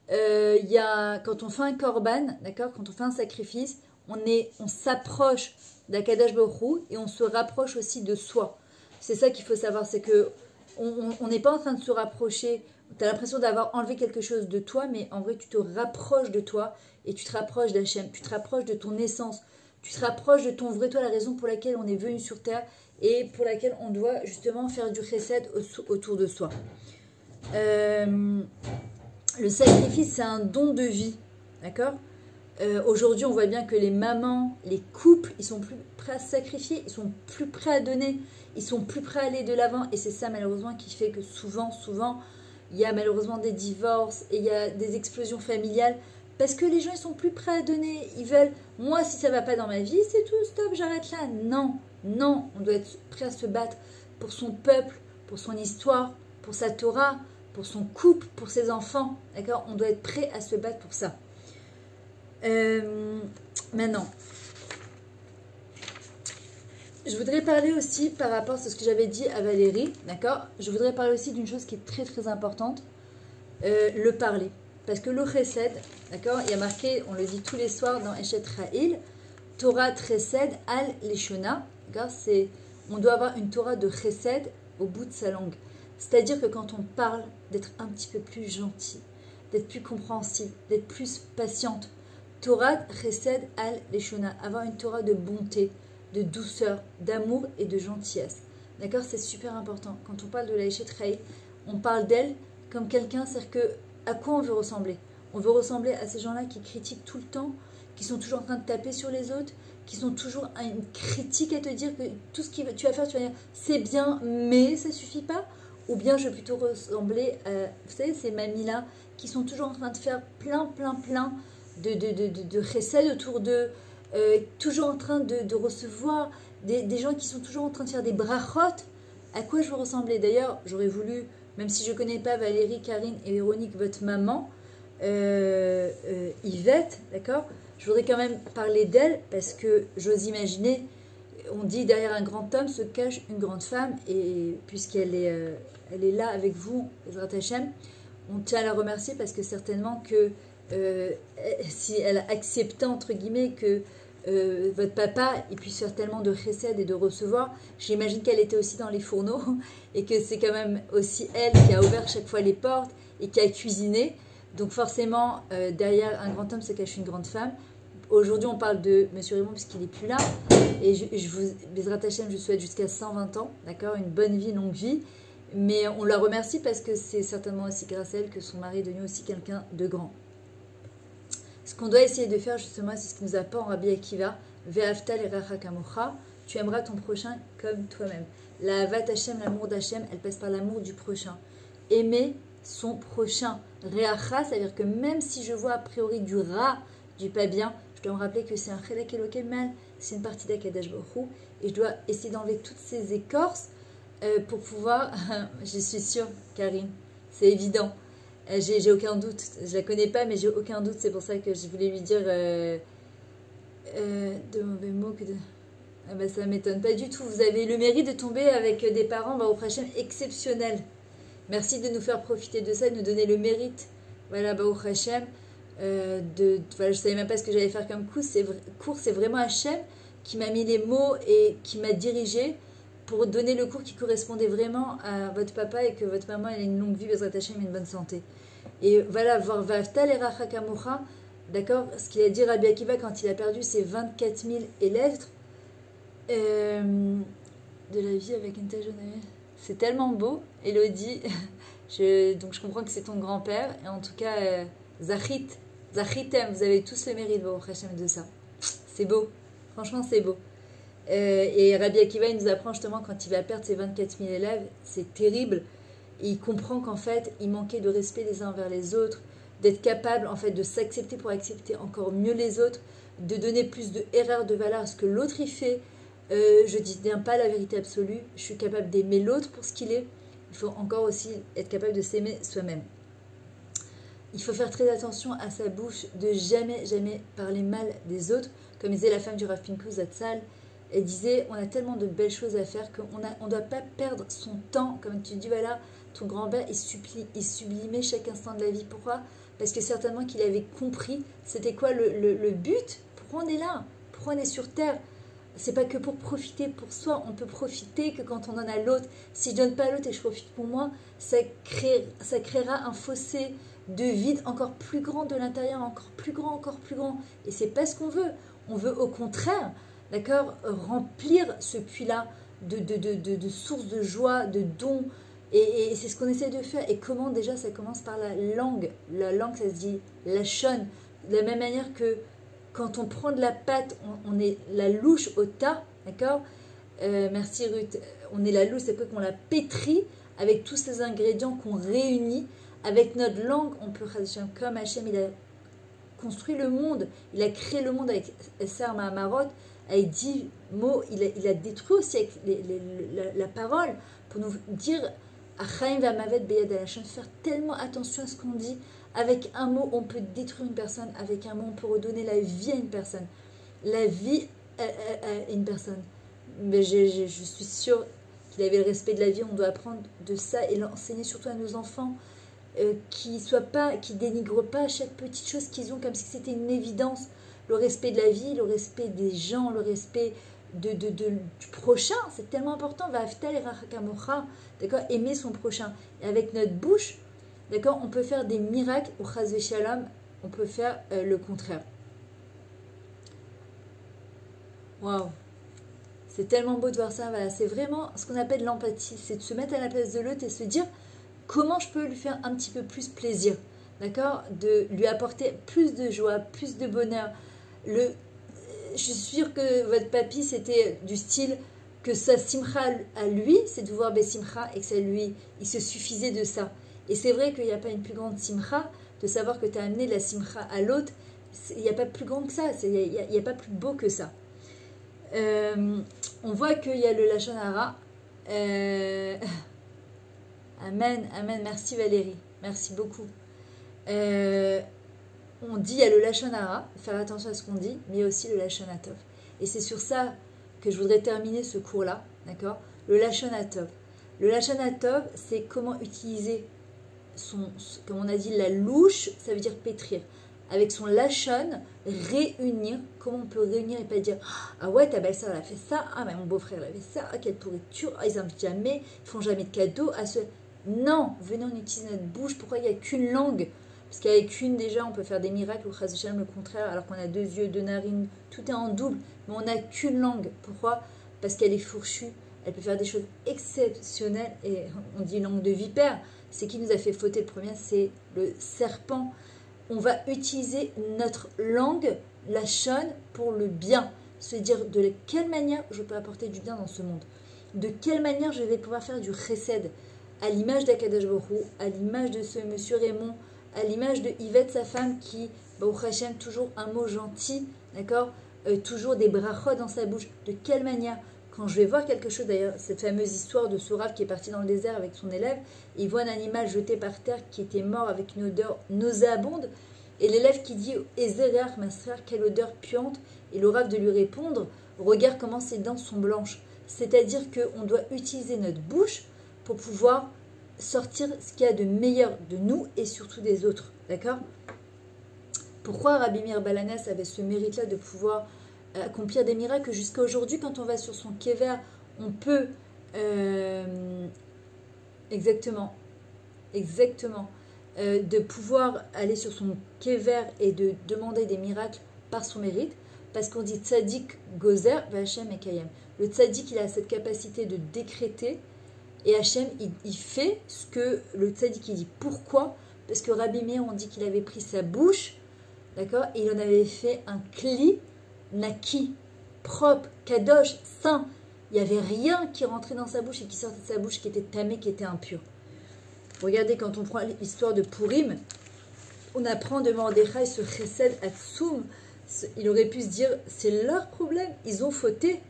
Quand on fait un korban, d'accord, quand on fait un sacrifice, on s'approche d'Akadash Baruch Hu et on se rapproche aussi de soi. C'est ça qu'il faut savoir, c'est que on n'est pas en train de se rapprocher. Tu as l'impression d'avoir enlevé quelque chose de toi, mais en vrai, tu te rapproches de toi et tu te rapproches d'Hachem. Tu te rapproches de ton essence. Tu te rapproches de ton vrai toi, la raison pour laquelle on est venu sur Terre et pour laquelle on doit justement faire du chesed autour de soi. Le sacrifice, c'est un don de vie, d'accord? Aujourd'hui, on voit bien que les mamans, les couples, ils sont plus prêts à se sacrifier, ils sont plus prêts à donner, ils sont plus prêts à aller de l'avant. Et c'est ça, malheureusement, qui fait que souvent, il y a malheureusement des divorces et il y a des explosions familiales. Parce que les gens, ils sont plus prêts à donner. Ils veulent, moi, si ça va pas dans ma vie, c'est tout, stop, j'arrête là. Non, on doit être prêt à se battre pour son peuple, pour son histoire, pour sa Torah, pour son couple, pour ses enfants. D'accord? On doit être prêt à se battre pour ça. Maintenant, je voudrais parler aussi par rapport à ce que j'avais dit à Valérie. D'accord? Je voudrais parler aussi d'une chose qui est très très importante. Le parler. Parce que le chesed, d'accord, il y a marqué, on le dit tous les soirs dans Eshet Ra'il, Torah chesed al leshona, d'accord, on doit avoir une Torah de chesed au bout de sa langue. C'est-à-dire que quand on parle, d'être un petit peu plus gentil, d'être plus compréhensible, d'être plus patiente. Torah chesed al leshona, avoir une Torah de bonté, de douceur, d'amour et de gentillesse. D'accord, c'est super important. Quand on parle de la Eshet Ra'il, on parle d'elle comme quelqu'un, c'est-à-dire que à quoi on veut ressembler? On veut ressembler à ces gens-là qui critiquent tout le temps, qui sont toujours en train de taper sur les autres, qui sont toujours à une critique à te dire que tout ce que tu vas faire, tu vas dire c'est bien, mais ça suffit pas. Ou bien je vais plutôt ressembler à, vous savez, ces mamies-là qui sont toujours en train de faire plein de chesed autour d'eux, toujours en train de recevoir des gens qui sont toujours en train de faire des brachot. À quoi je veux ressembler? D'ailleurs, j'aurais voulu, même si je ne connais pas Valérie, Karine et Véronique, votre maman, Yvette, d'accord, je voudrais quand même parler d'elle parce que j'ose imaginer, on dit derrière un grand homme se cache une grande femme et puisqu'elle elle est là avec vous, Ezrat Hashem, on tient à la remercier parce que certainement que si elle a accepté entre guillemets que votre papa il puisse faire tellement de chesed et de recevoir, j'imagine qu'elle était aussi dans les fourneaux et que c'est quand même aussi elle qui a ouvert chaque fois les portes et qui a cuisiné. Donc forcément, derrière un grand homme se cache une grande femme. Aujourd'hui, on parle de Monsieur Raymond puisqu'il n'est plus là. Et je vous, Bezrat Hashem, je souhaite jusqu'à 120 ans, d'accord, une bonne vie, longue vie. Mais on la remercie parce que c'est certainement aussi grâce à elle que son mari est devenu aussi quelqu'un de grand. Ce qu'on doit essayer de faire justement, c'est ce qui nous apprend Rabbi Akiva, Ve'afta l'eracha kamocha, tu aimeras ton prochain comme toi-même. La Havat Hashem, l'amour d'Hachem, elle passe par l'amour du prochain. Aimer son prochain. Re'acha, c'est-à-dire que même si je vois a priori du rat, du pas bien, je dois me rappeler que c'est un chelek elokel mal, c'est une partie d'Akadash Baruch Hu, et je dois essayer d'enlever toutes ces écorces pour pouvoir, je suis sûre, Karine, c'est évident, j'ai aucun doute, je la connais pas, mais j'ai aucun doute, c'est pour ça que je voulais lui dire de mauvais mots que de... Ah bah ça m'étonne pas du tout, vous avez le mérite de tomber avec des parents au prochain exceptionnels. Merci de nous faire profiter de ça, de nous donner le mérite. Voilà, Baruch Hashem. Voilà, je ne savais même pas ce que j'allais faire comme cours. C'est vraiment Hashem qui m'a mis les mots et qui m'a dirigé pour donner le cours qui correspondait vraiment à votre papa et que votre maman ait une longue vie, Bezrat Hashem, et une bonne santé. Et voilà, voir Vafta l'eracha kamocha, d'accord, ce qu'il a dit Rabbi Akiva quand il a perdu ses 24 000 élèves, De la vie avec une telle jeune amie. C'est tellement beau, Elodie. Donc je comprends que c'est ton grand-père. Et en tout cas, Zachitem, vous avez tous le mérite, Baruch Hashem, de ça. C'est beau. Franchement, c'est beau. Et Rabbi Akiva, il nous apprend justement quand il va perdre ses 24 000 élèves, c'est terrible. Et il comprend qu'en fait, il manquait de respect les uns envers les autres, d'être capable en fait de s'accepter pour accepter encore mieux les autres, de donner plus de erreurs de valeur à ce que l'autre y fait. Je ne dis pas la vérité absolue, je suis capable d'aimer l'autre pour ce qu'il est. Il faut encore aussi être capable de s'aimer soi-même. Il faut faire très attention à sa bouche, de jamais, jamais parler mal des autres. Comme disait la femme du Rav Pinkus Zatzal, elle disait, on a tellement de belles choses à faire qu'on ne doit pas perdre son temps. Comme tu dis, voilà, ton grand-père, il sublimait chaque instant de la vie. Pourquoi? Parce que certainement qu'il avait compris, c'était quoi le but? Pourquoi on est là? Pourquoi on est sur Terre? C'est pas que pour profiter pour soi, on peut profiter que quand on en a l'autre. Si je donne pas à l'autre et je profite pour moi, ça créera un fossé de vide encore plus grand de l'intérieur, encore plus grand, encore plus grand. Et c'est pas ce qu'on veut. On veut au contraire, d'accord, remplir ce puits-là de sources de joie, de dons. Et c'est ce qu'on essaie de faire. Et comment déjà ça commence par la langue. La langue, ça se dit lachon. De la même manière que quand on prend de la pâte, on est la louche au tas, d'accord? Merci Ruth. On est la louche, c'est qu'on la pétrit avec tous ces ingrédients qu'on réunit. Avec notre langue, on peut, comme Hachem, il a construit le monde, il a créé le monde avec Esser Mahamarot, avec 10 mots, il a détruit aussi avec la parole pour nous dire Achaim Vamavet Beyad Alashon, faire tellement attention à ce qu'on dit. Avec un mot, on peut détruire une personne. Avec un mot, on peut redonner la vie à une personne. La vie à une personne. Mais je suis sûre qu'il avait le respect de la vie. On doit apprendre de ça et l'enseigner surtout à nos enfants. Qui dénigrent pas chaque petite chose qu'ils ont comme si c'était une évidence. Le respect de la vie, le respect des gens, le respect du prochain. C'est tellement important. D'accord, aimer son prochain. Et avec notre bouche, d'accord, on peut faire des miracles ou chas v'shalom, on peut faire le contraire. Waouh, c'est tellement beau de voir ça. Voilà, c'est vraiment ce qu'on appelle l'empathie, c'est de se mettre à la place de l'autre et se dire comment je peux lui faire un petit peu plus plaisir, d'accord, de lui apporter plus de joie, plus de bonheur. Je suis sûre que votre papy c'était du style que sa simcha à lui, c'est de voir Bessimcha et que ça lui, il se suffisait de ça. Et c'est vrai qu'il n'y a pas une plus grande simcha, de savoir que tu as amené la simcha à l'autre, il n'y a pas plus grand que ça, il n'y a pas plus beau que ça. On voit qu'il y a le Lachon Hara. Amen, amen, merci Valérie, merci beaucoup. On dit, il y a le Lachon Hara, faire attention à ce qu'on dit, mais aussi le Lachon Hatov. Et c'est sur ça que je voudrais terminer ce cours-là, d'accord? Le Lachon Hatov. Le Lachon Hatov, c'est comment utiliser comme on a dit, la louche, ça veut dire pétrir. Avec son lachon, réunir. Comment on peut réunir et pas dire ah ouais, ta belle-sœur elle a fait ça, ah mais mon beau-frère elle a fait ça, ah quelle pourriture, ah ils invitent jamais, ils font jamais de cadeaux. Non, venez on utilise notre bouche. Pourquoi il n'y a qu'une langue? Parce qu'avec une déjà on peut faire des miracles ou le contraire, alors qu'on a 2 yeux, 2 narines, tout est en double, mais on n'a qu'une langue. Pourquoi? Parce qu'elle est fourchue, elle peut faire des choses exceptionnelles, et on dit langue de vipère. C'est qui nous a fait fauter le premier? C'est le serpent. On va utiliser notre langue, la shon, pour le bien. Se dire de quelle manière je peux apporter du bien dans ce monde. De quelle manière je vais pouvoir faire du chesed. À l'image d'Akadosh Baruch Hu, à l'image de ce monsieur Raymond, à l'image de Yvette, sa femme, qui, Baruch Hashem, toujours un mot gentil, d'accord, toujours des brachot dans sa bouche. De quelle manière? Quand je vais voir quelque chose, d'ailleurs, cette fameuse histoire de Sourav qui est parti dans le désert avec son élève, il voit un animal jeté par terre qui était mort avec une odeur nauséabonde, et l'élève qui dit « Ezerer, ma frère, quelle odeur puante !» et le Rav de lui répondre « Regarde comment ses dents sont blanches !» C'est-à-dire qu'on doit utiliser notre bouche pour pouvoir sortir ce qu'il y a de meilleur de nous et surtout des autres, d'accord? Pourquoi Rabbi Meir Balanas avait ce mérite-là de pouvoir accomplir des miracles jusqu'à aujourd'hui? Quand on va sur son kéver, on peut exactement de pouvoir aller sur son kéver et de demander des miracles par son mérite. Parce qu'on dit tzaddik gozer, Hachem et Kayem. Le tzaddik, il a cette capacité de décréter, et Hachem, il fait ce que le tzaddik, il dit. Pourquoi? Parce que Rabbi Meir, on dit qu'il avait pris sa bouche, d'accord, et il en avait fait un kli naki, propre, kadosh, saint. Il n'y avait rien qui rentrait dans sa bouche et qui sortait de sa bouche qui était tamé, qui était impur. Regardez, quand on prend l'histoire de Purim, on apprend de Mordechai ce chesed atsoum. Il aurait pu se dire, c'est leur problème, ils ont fauté.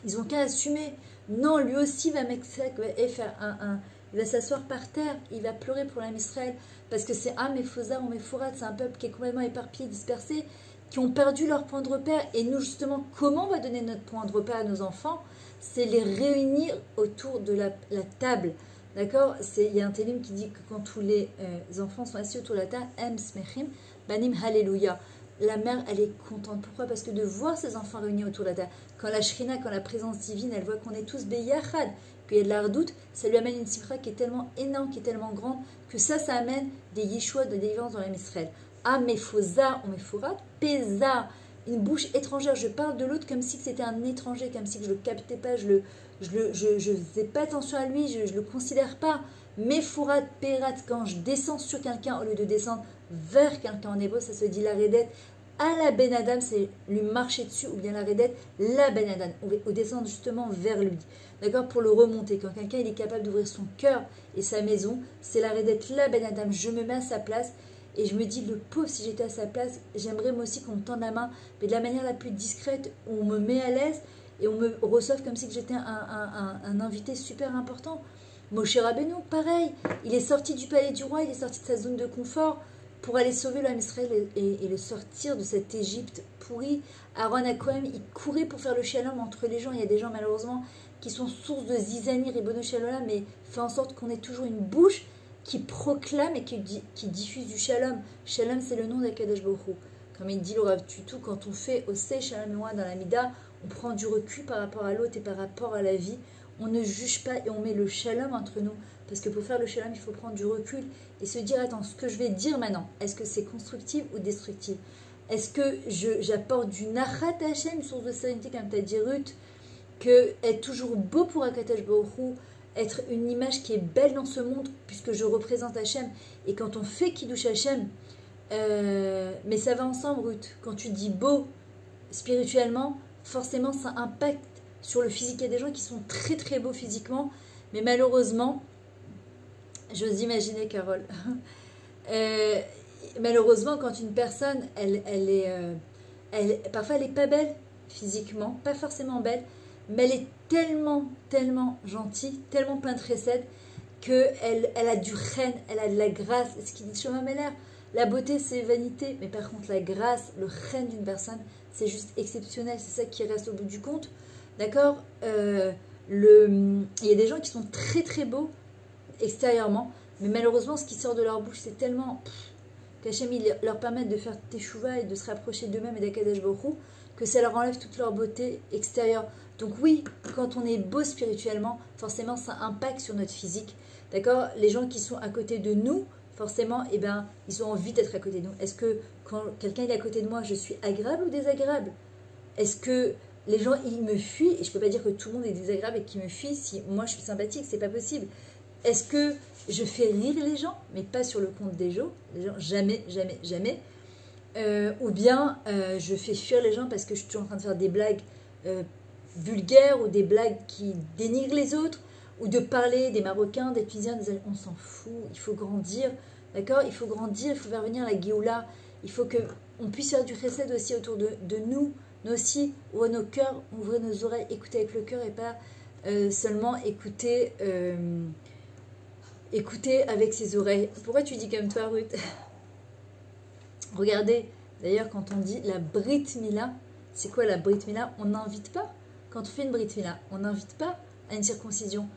Ils ont qu'à assumer. Non, lui aussi va faire il va s'asseoir par terre, il va pleurer pour l'âme Israël, parce que c'est Am et Fosa ou Mefourat, c'est un peuple qui est complètement éparpillé, dispersé, qui ont perdu leur point de repère. Et nous, justement, comment on va donner notre point de repère à nos enfants? C'est les réunir autour de la table. D'accord? Il y a un télim qui dit que quand tous les enfants sont assis autour de la table, Em Smechim, Banim Hallelujah. La mère, elle est contente. Pourquoi? Parce que de voir ses enfants réunis autour de la table, quand la shrina, quand la présence divine, elle voit qu'on est tous beyachad, qu'il y a de la redoute, ça lui amène une simcha qui est tellement énorme, qui est tellement grande, que ça amène des yeshua, de délivrance dans l'âme Israël. Ah, mefoza ou mefourat, pesa, une bouche étrangère. Je parle de l'autre comme si c'était un étranger, comme si je ne le captais pas, je faisais pas attention à lui, je ne le considère pas. Mefourat, perat, quand je descends sur quelqu'un, au lieu de descendre vers quelqu'un en hébreu, ça se dit la redette. À la Ben Adam, c'est lui marcher dessus, ou bien la redette, la Ben Adam, ou descendre justement vers lui. D'accord? Pour le remonter. Quand quelqu'un il est capable d'ouvrir son cœur et sa maison, c'est la redette, la Ben Adam. Je me mets à sa place et je me dis, le pauvre, si j'étais à sa place, j'aimerais moi aussi qu'on me tende la main, mais de la manière la plus discrète, où on me met à l'aise et on me reçoive comme si j'étais un invité super important. Moshe Rabbeinu, pareil, il est sorti du palais du roi, il est sorti de sa zone de confort pour aller sauver l'homme Israël et le sortir de cette Égypte pourrie. Aaron Akohem, il courait pour faire le shalom entre les gens. Il y a des gens malheureusement qui sont source de zizani, ribono shalom, mais fait en sorte qu'on ait toujours une bouche qui proclame et qui diffuse du shalom. Shalom, c'est le nom d'Akadosh Baruch Hu. Comme il dit le Rav Tutu, quand on fait Osei Shalom Ewa dans la Mida, on prend du recul par rapport à l'autre et par rapport à la vie. On ne juge pas et on met le shalom entre nous. Parce que pour faire le shalom, il faut prendre du recul et se dire, attends, ce que je vais dire maintenant, est-ce que c'est constructif ou destructif? Est-ce que j'apporte du nachat Hashem, une source de sérénité, comme tu as dit Ruth, que être toujours beau pour Akadosh Baruch Hu, être une image qui est belle dans ce monde, puisque je représente Hashem. Et quand on fait Kiddush Hashem, mais ça va ensemble, Ruth. Quand tu dis beau spirituellement, forcément, ça impacte sur le physique. Il y a des gens qui sont très très beaux physiquement, mais malheureusement, j'ose imaginer, Carole, malheureusement, quand une personne, parfois elle n'est pas belle physiquement, pas forcément belle, mais elle est tellement gentille, tellement plein de chesed, qu'elle a du chen, elle a de la grâce. Ce qui dit Shlomo Meller, la beauté c'est vanité, mais par contre la grâce, le chen d'une personne, c'est juste exceptionnel, c'est ça qui reste au bout du compte. D'accord? Il y a des gens qui sont très très beaux extérieurement, mais malheureusement ce qui sort de leur bouche c'est tellement qu'Hachem leur permet de faire teshuva et de se rapprocher d'eux-mêmes et d'Akadosh Baruch Hu, que ça leur enlève toute leur beauté extérieure. Donc oui, quand on est beau spirituellement, forcément ça impacte sur notre physique. D'accord? Les gens qui sont à côté de nous, forcément, eh ben, ils ont envie d'être à côté de nous. Est-ce que quand quelqu'un est à côté de moi, je suis agréable ou désagréable? Est-ce que les gens, ils me fuient? Et je ne peux pas dire que tout le monde est désagréable et qu'ils me fuient si moi je suis sympathique, c'est pas possible. Est-ce que je fais rire les gens, mais pas sur le compte des gens, jamais. Ou bien je fais fuir les gens parce que je suis toujours en train de faire des blagues vulgaires ou des blagues qui dénigrent les autres, ou de parler des Marocains, des Tunisiens, on s'en fout, il faut grandir, d'accord? Il faut grandir, il faut faire venir la Géoula, il faut qu'on puisse faire du chesed aussi autour de nous aussi, ouvrir nos cœurs, ouvrir nos oreilles, écouter avec le cœur et pas seulement écouter avec ses oreilles. Pourquoi tu dis comme toi, Ruth? Regardez, d'ailleurs, quand on dit la Brit Mila, c'est quoi la Brit Mila? On n'invite pas. Quand on fait une Brit Mila, on n'invite pas à une circoncision.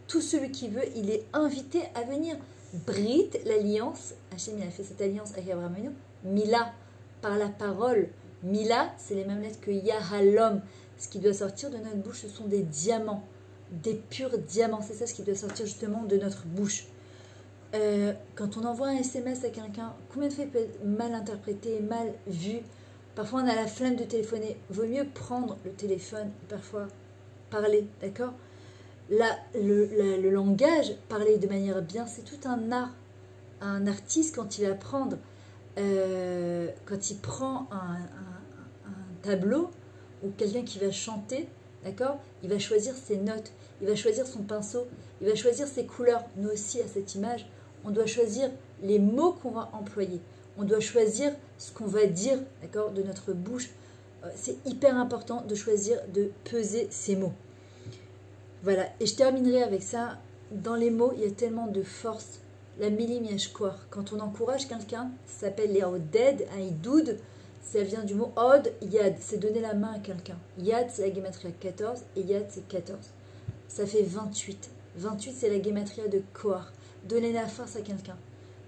Tout celui qui veut, il est invité à venir. Brit, l'alliance, Hachem il a fait cette alliance avec Abraham Avinu. Mila, par la parole. Mila, c'est les mêmes lettres que Yahalom. Ce qui doit sortir de notre bouche, ce sont des diamants. Des purs diamants. C'est ça ce qui doit sortir justement de notre bouche. Quand on envoie un SMS à quelqu'un, combien de fois il peut être mal interprété, mal vu? Parfois, on a la flemme de téléphoner. Vaut mieux prendre le téléphone, parfois parler, d'accord? Là, le langage, parler de manière bien, c'est tout un art. Un artiste, quand il va prendre, quand il prend un tableau ou quelqu'un qui va chanter, d'accord? Il va choisir ses notes, il va choisir son pinceau, il va choisir ses couleurs. Nous aussi, à cette image, on doit choisir les mots qu'on va employer. On doit choisir ce qu'on va dire, d'accord, de notre bouche. C'est hyper important de choisir, de peser ces mots. Voilà, et je terminerai avec ça. Dans les mots, il y a tellement de force. La milim yashkoar. Quand on encourage quelqu'un, ça s'appelle les oded, aidoud. Ça vient du mot od, yad. C'est donner la main à quelqu'un. Yad, c'est la gématria 14 et yad, c'est 14. Ça fait 28. 28, c'est la gématria de koar. Donner la force à quelqu'un.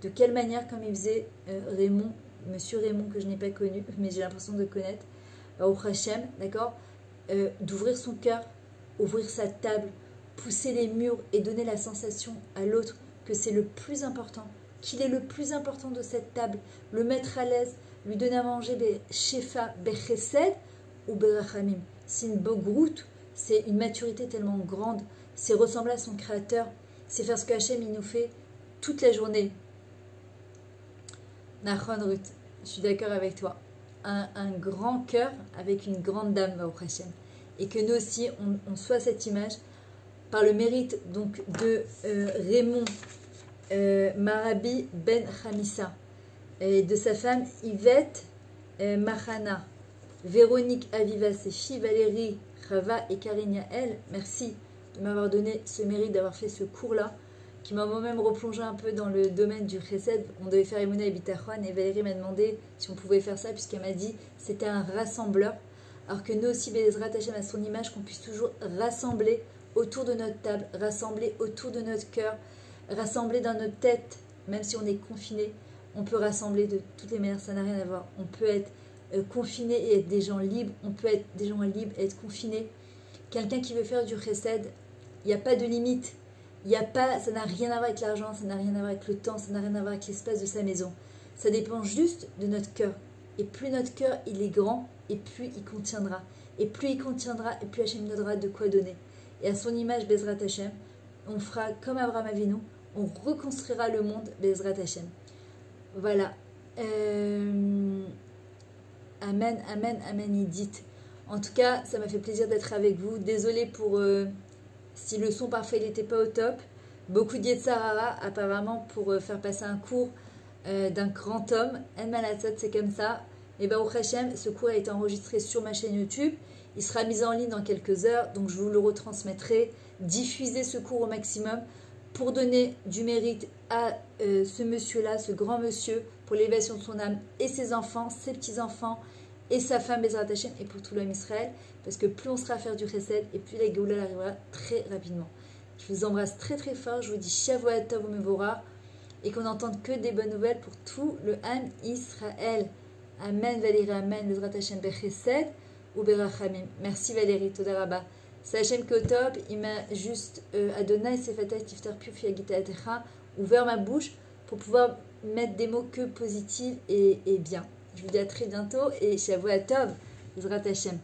De quelle manière, comme il faisait Raymond, monsieur Raymond, que je n'ai pas connu, mais j'ai l'impression de connaître, au Hachem, d'accord, d'ouvrir son cœur, ouvrir sa table, pousser les murs et donner la sensation à l'autre que c'est le plus important, qu'il est le plus important de cette table, le mettre à l'aise, lui donner à manger shefa, bechesed ou berachamim. C'est une bogroute, c'est une maturité tellement grande, c'est ressembler à son créateur, c'est faire ce que Hachem il nous fait toute la journée. Nachon Ruth, je suis d'accord avec toi. Un grand cœur avec une grande dame, au Hachem. Et que nous aussi, on soit cette image par le mérite donc de Raymond Marabi Ben Hamissa et de sa femme Yvette Mahana, Véronique Aviva, ses filles Valérie, Rava et Karine Yael. Merci de m'avoir donné ce mérite d'avoir fait ce cours-là, qui m'a moi-même replongé un peu dans le domaine du chesed. On devait faire Emouna et Bitachon et Valérie m'a demandé si on pouvait faire ça puisqu'elle m'a dit c'était un rassembleur. Alors que nous aussi, Bezrat Hachem à son image, qu'on puisse toujours rassembler autour de notre table, rassembler autour de notre cœur, rassembler dans notre tête, même si on est confiné, on peut rassembler de toutes les manières, ça n'a rien à voir. On peut être confiné et être des gens libres, on peut être des gens libres et être confinés. Quelqu'un qui veut faire du chesed, il n'y a pas de limite. Ça n'a rien à voir avec l'argent, ça n'a rien à voir avec le temps, ça n'a rien à voir avec l'espace de sa maison. Ça dépend juste de notre cœur. Et plus notre cœur il est grand, et plus il contiendra. Et plus il contiendra, et plus Hachem nous donnera de quoi donner. Et à son image, Bezrat Hachem, on fera comme Abraham Avinu, on reconstruira le monde, Bezrat Hachem. Voilà. Amen, amen, amen, Edith. En tout cas, ça m'a fait plaisir d'être avec vous. Désolée pour si le son parfait n'était pas au top. Beaucoup d'Yetzarara, apparemment, pour faire passer un cours d'un grand homme. En Malatzot, c'est comme ça. Et Baruch Hashem, ce cours a été enregistré sur ma chaîne YouTube. Il sera mis en ligne dans quelques heures, donc je vous le retransmettrai. Diffusez ce cours au maximum pour donner du mérite à ce monsieur-là, ce grand monsieur, pour l'élévation de son âme et ses enfants, ses petits-enfants et sa femme Bezrat Hashem et pour tout l'homme Israël. Parce que plus on sera à faire du chesed et plus la Géoula arrivera très rapidement. Je vous embrasse très très fort. Je vous dis Shavuot Tov Umevorach et qu'on n'entende que des bonnes nouvelles pour tout le Ham Israël. Amen Valérie, Amen Bezrat Hashem Bechesed ou Berachamim. Merci Valérie, Toda Rabba. C'est Hashem qui est au top. Il m'a juste Adonai Sefatah Tiftar Piufi Agita Atecha ouvert ma bouche pour pouvoir mettre des mots que positifs et bien. Je vous dis à très bientôt et Shavuot Tov Bezrat Hashem.